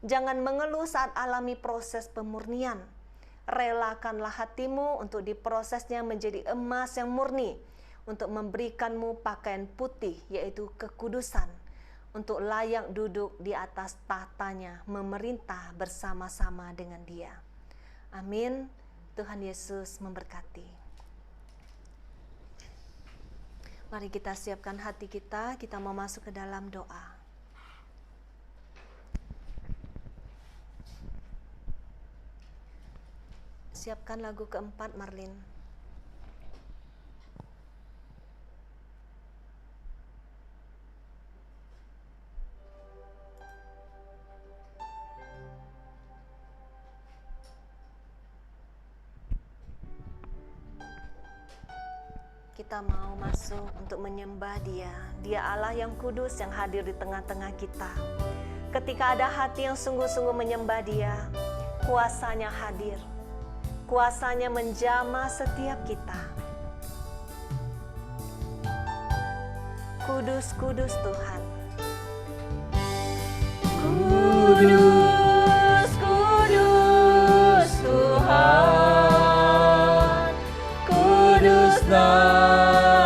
Jangan mengeluh saat alami proses pemurnian. Relakanlah hatimu untuk diprosesnya menjadi emas yang murni, untuk memberikanmu pakaian putih, yaitu kekudusan, untuk layak duduk di atas tahtanya, memerintah bersama-sama dengan Dia. Amin. Tuhan Yesus memberkati. Mari kita siapkan hati kita mau masuk ke dalam doa. Siapkan lagu keempat, Marlin. Kita mau masuk untuk menyembah Dia. Dia Allah yang kudus yang hadir di tengah-tengah kita. Ketika ada hati yang sungguh-sungguh menyembah Dia, kuasanya hadir. Kuasanya menjamah setiap kita. Kudus, kudus Tuhan. Kudus, kudus Tuhan, kudus nama-Mu,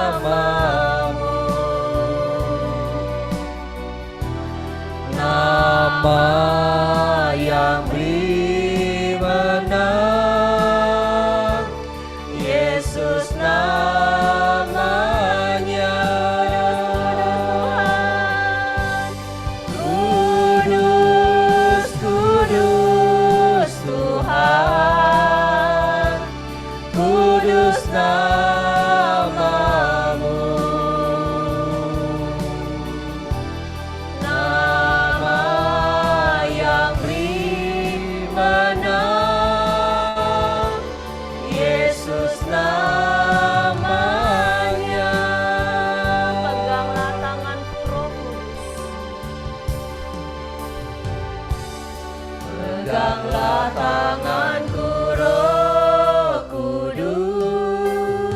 nama yang beri menang. Peganglah tanganku Roh Kudus,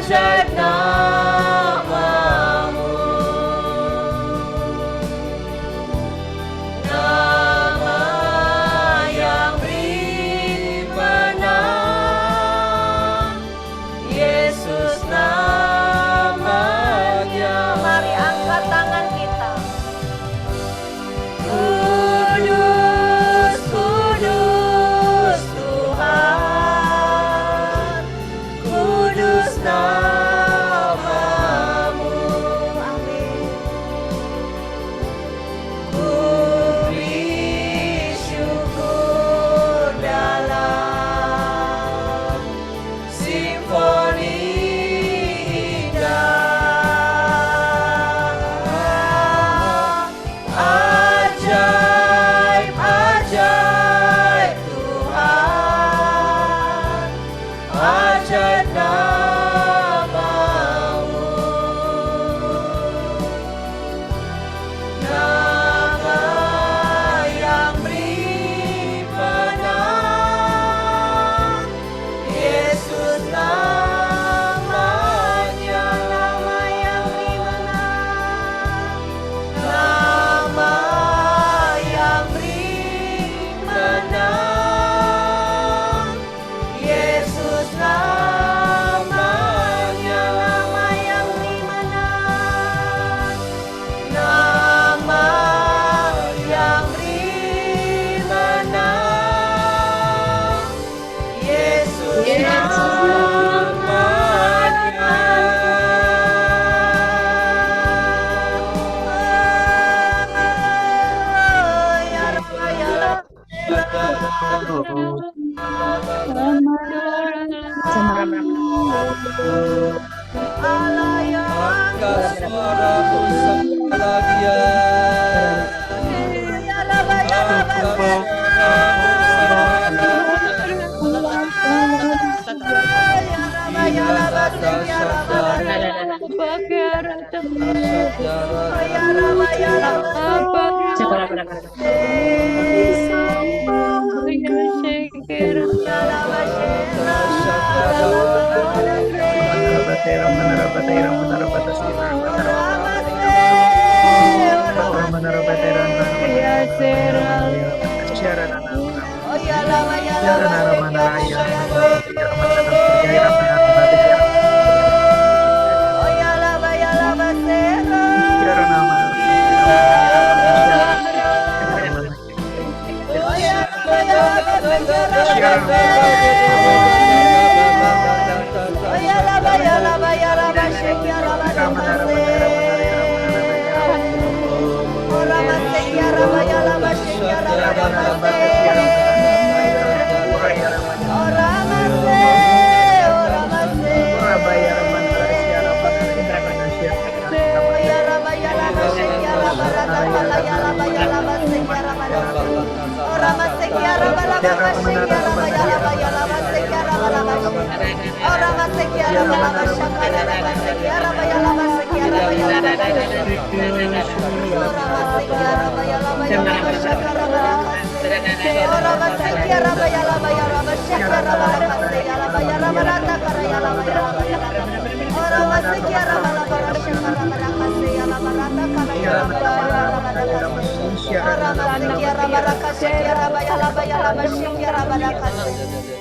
hajat namamu, nama yang beri menang, Yesus namanya. Mari angkat tangan kita. Kudus, kudus Tuhan, kudus namamu. Amin. Ku beri syukur dalam simfoni indah. Ajaib, ajaib Tuhan, ajaib namamu, nama yang beri menang, Yesus namanya, nama yang beri menang, nama yang beri menang, Yesus namanya, nama yang beri menang, nama yang beri menang, Yesus Angkat suaramu sekali lagi ya. Angkat suaramu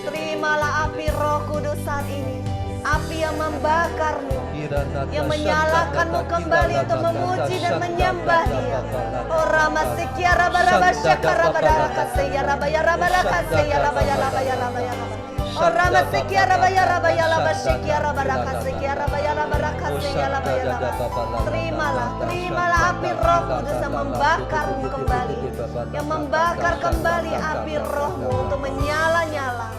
Terimalah api Roh Kudus saat ini, api yang membakarmu, yang menyalakanmu kembali untuk memuji dan menyembah Dia. Oh Rama Sekiara Barabasyakara Barakasya Rabaya Rabarakasya Rabaya Rabaya Rabaya. Oh Rama Sekiara Rabaya Rabaya Rabasyakiara Barakasya Rabaya Rabarakasya Rabaya Rabaya. Terimalah api Roh Kudus yang membakarmu kembali, yang membakar kembali api Rohmu untuk menyala-nyala.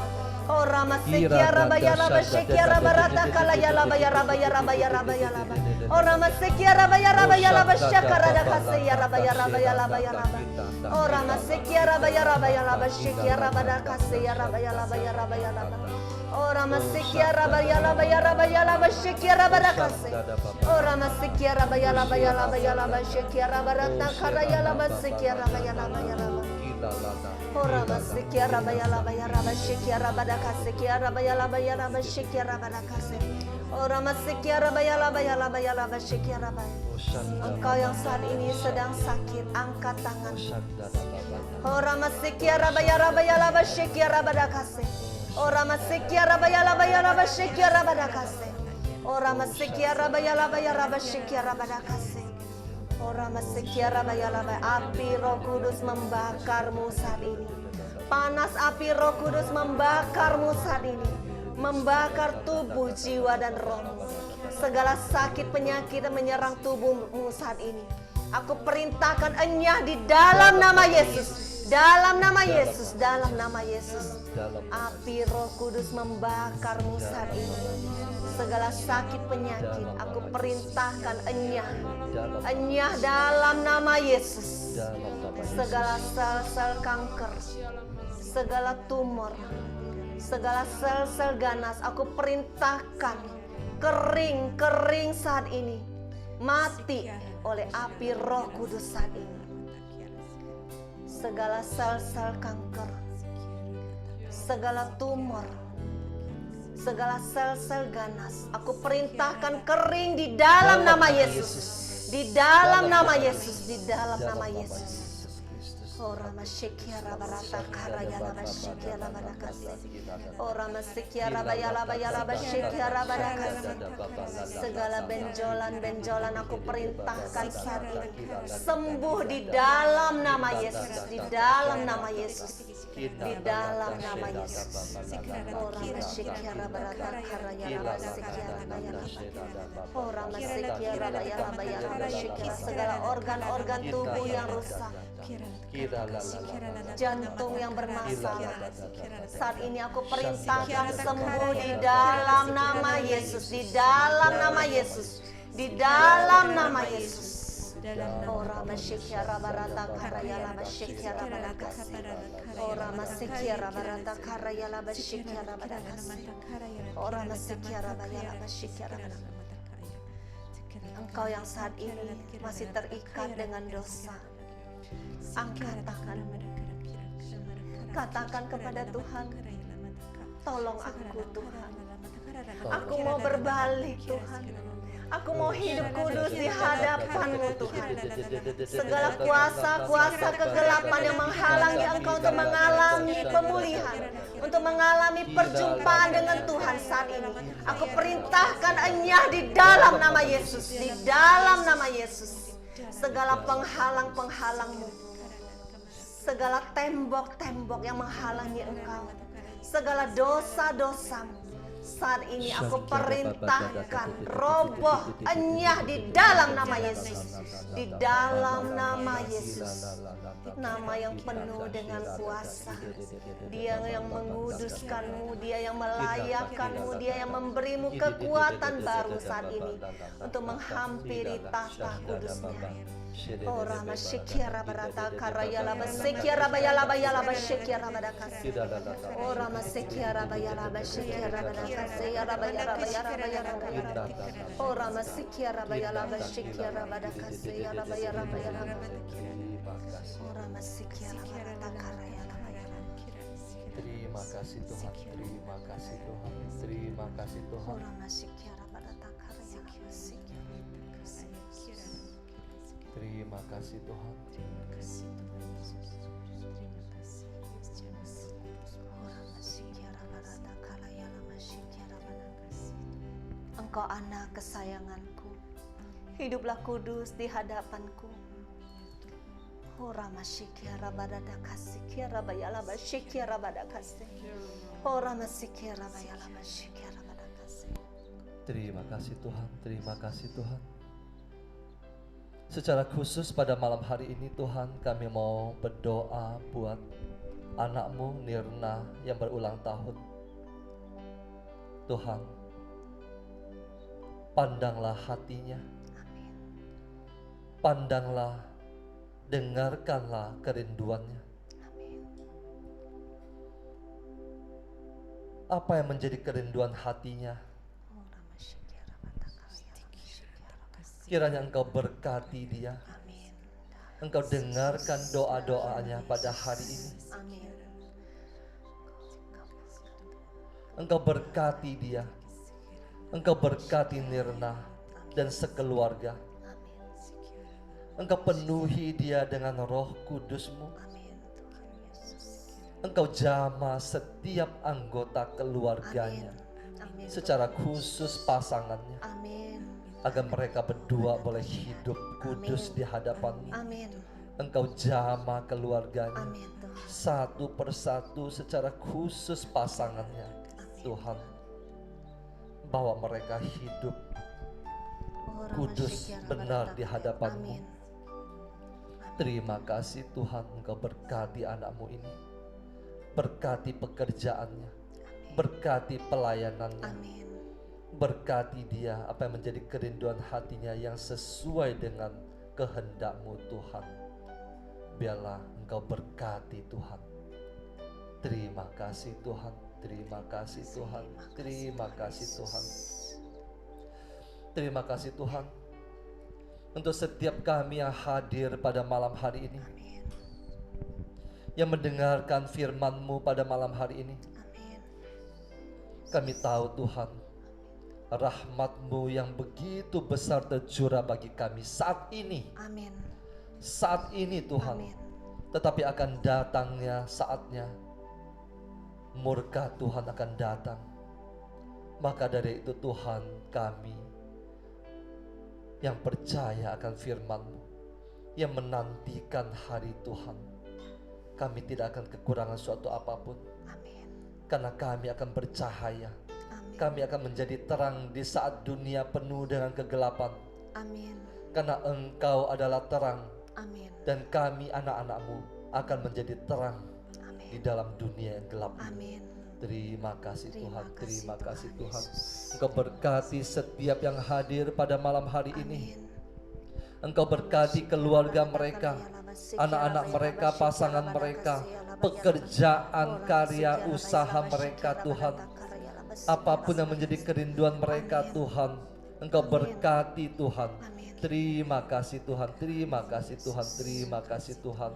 Oh Rama Sekiara Rabaya Rabasyakiara Barata Kalaya Rabaya Rabaya Rabaya Rabaya Rabaya. Oh Rama Sekiara Rabaya Rabaya Rabasyakara Dakasya Rabaya Rabaya Rabaya Rabaya. Oh Rama Sekiara Rabaya Rabaya Rabasyakiara Barakasya Rabaya Rabaya Rabaya Rabaya. Oh Rama Sekiara Rabaya Rabaya Rabaya Rabasyakiara Barakasya. Oh Rama Sekiara Rabaya Rabaya Rabaya Rabasyakiara Barata Kalaya Rabasyakiara Rabaya Rabaya Rabaya. Ora basikia rabaya labaya rabashikia rabadakasikia rabaya labaya rabashikia rabadakase. Ora masikiara bayala bayala bayala basikiara bay. Engkau yang saat ini sedang sakit, angkat tangan. Ora masikiara bayala bayala basikiara badakase. Ora masikiara bayala bayala basikiara badakase. Ora masikiara bayala bayala basikiara badakase. Ora masikiara bayala bay. Api Roh Kudus membakarmu saat ini. Panas api Roh Kudus membakarmu saat ini. Membakar tubuh, jiwa, dan rohmu. Segala sakit penyakit yang menyerang tubuhmu saat ini, aku perintahkan enyah di dalam nama Yesus. Dalam nama Yesus, dalam nama Yesus. Api Roh Kudus membakarmu saat ini. Segala sakit penyakit aku perintahkan enyah. Enyah dalam nama Yesus. Segala sel-sel kanker, segala tumor, segala sel-sel ganas aku perintahkan kering saat ini, mati oleh api Roh Kudus saat ini. Segala sel-sel kanker, segala tumor, segala sel-sel ganas aku perintahkan kering di dalam nama Yesus. Di dalam nama Yesus, di dalam nama Yesus. Ora masyikiara barata karayala masyikiara barakase. Ora masyikiara bayala bayala masyikiara barakase. Segala benjolan aku perintahkan saat ini sembuh di dalam nama Yesus, di dalam nama Yesus, di dalam nama Yesus. Ora masyikiara barata karayala masyikiara bayala. Ora masyikiara bayala bayala masyikiara. Segala organ-organ tubuh yang rusak, jantung yang bermasalah, saat ini aku perintahkan sembuh di dalam nama Yesus, di dalam nama Yesus, di dalam nama Yesus. Ora masyikiara barata karayala masyikiara barakasi. Ora masyikiara barata karayala masyikiara barakasi. Ora masyikiara bayala masyikiara barakasi. Engkau yang saat ini masih terikat dengan dosa, angkat tangan, katakan kepada Tuhan, tolong aku Tuhan, aku mau berbalik Tuhan, aku mau hidup kudus di hadapan-Mu Tuhan. Segala kuasa-kuasa kegelapan yang menghalangi Engkau untuk mengalami pemulihan, untuk mengalami perjumpaan dengan Tuhan saat ini, aku perintahkan enyah di dalam nama Yesus, di dalam nama Yesus. Segala penghalang-penghalangmu, segala tembok-tembok yang menghalangi Engkau, segala dosa-dosamu, saat ini aku perintahkan roboh, enyah di dalam nama Yesus, di dalam nama Yesus. Nama yang penuh dengan kuasa, Dia yang menguduskanmu, Dia yang melayakkanmu, Dia yang memberimu kekuatan baru saat ini untuk menghampiri tahta kudusnya. Ora masyikiara barata karayala masyikiara bayala bayala masyikiara badakasi. Ora masyikiara bayala masyikiara badakasi yara bayara bayara bayara bayara. Ora masyikiara bayala masyikiara badakasi yara bayara bayara. Ora masyikiara barata karayala bayala. Terima kasih Tuhan, terima kasih Tuhan, terima kasih Tuhan. Ora masyikiara barata karayala masyikiara. Terima kasih Tuhan. Engkau anak kesayanganku, hiduplah kudus di hadapanku. Ora masyikiara badada kasih kiara bayala basyikiara badakase. Ora masyikiara bayala basyikiara badakase. Terima kasih Tuhan, terima kasih Tuhan. Secara khusus pada malam hari ini Tuhan, kami mau berdoa buat anak-Mu Nirna yang berulang tahun. Tuhan, pandanglah hatinya, pandanglah, dengarkanlah kerinduannya. Apa yang menjadi kerinduan hatinya? Kiranya Engkau berkati dia. Engkau dengarkan doa-doanya pada hari ini. Engkau berkati dia. Engkau berkati Nirna dan sekeluarga. Engkau penuhi dia dengan Roh Kudus-Mu. Engkau jamah setiap anggota keluarganya, secara khusus pasangannya, agar mereka berdua boleh hidup kudus di hadapan-Mu. Engkau jamah keluarganya satu persatu secara khusus pasangannya. Tuhan, bawa mereka hidup kudus benar di hadapan-Mu. Terima kasih Tuhan, Engkau berkati anak-Mu ini, berkati pekerjaannya, berkati pelayanannya, berkati dia apa yang menjadi kerinduan hatinya yang sesuai dengan kehendak-Mu Tuhan. Biarlah Engkau berkati Tuhan. Terima kasih Tuhan, terima kasih Tuhan, terima kasih Tuhan. Terima kasih Tuhan untuk setiap kami yang hadir pada malam hari ini, yang mendengarkan firman-Mu pada malam hari ini. Kami tahu Tuhan, rahmat-Mu yang begitu besar tercurah bagi kami saat ini. Saat ini Tuhan, tetapi akan datangnya saatnya murka Tuhan akan datang. Maka dari itu Tuhan, kami yang percaya akan firman-Mu, yang menantikan hari Tuhan, kami tidak akan kekurangan suatu apapun. Karena kami akan bercahaya. Kami akan menjadi terang di saat dunia penuh dengan kegelapan. Karena Engkau adalah terang. Dan kami anak-anak-Mu akan menjadi terang di dalam dunia yang gelap ini. Terima kasih Tuhan, terima kasih Tuhan. Engkau berkati setiap yang hadir pada malam hari ini. Engkau berkati keluarga mereka, anak-anak mereka, pasangan mereka, pekerjaan, karya, usaha mereka Tuhan. Apapun yang menjadi kerinduan mereka Tuhan, Engkau berkati Tuhan. Terima kasih Tuhan, terima kasih Tuhan, terima kasih Tuhan.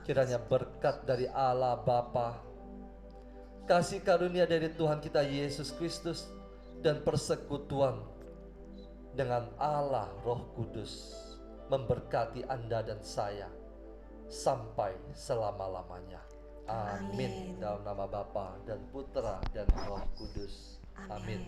Kiranya berkat dari Allah Bapa, kasih karunia dari Tuhan kita Yesus Kristus, dan persekutuan dengan Allah Roh Kudus memberkati Anda dan saya sampai selama-lamanya. Amin. Dalam nama Bapa dan Putra dan Roh Kudus. Amin.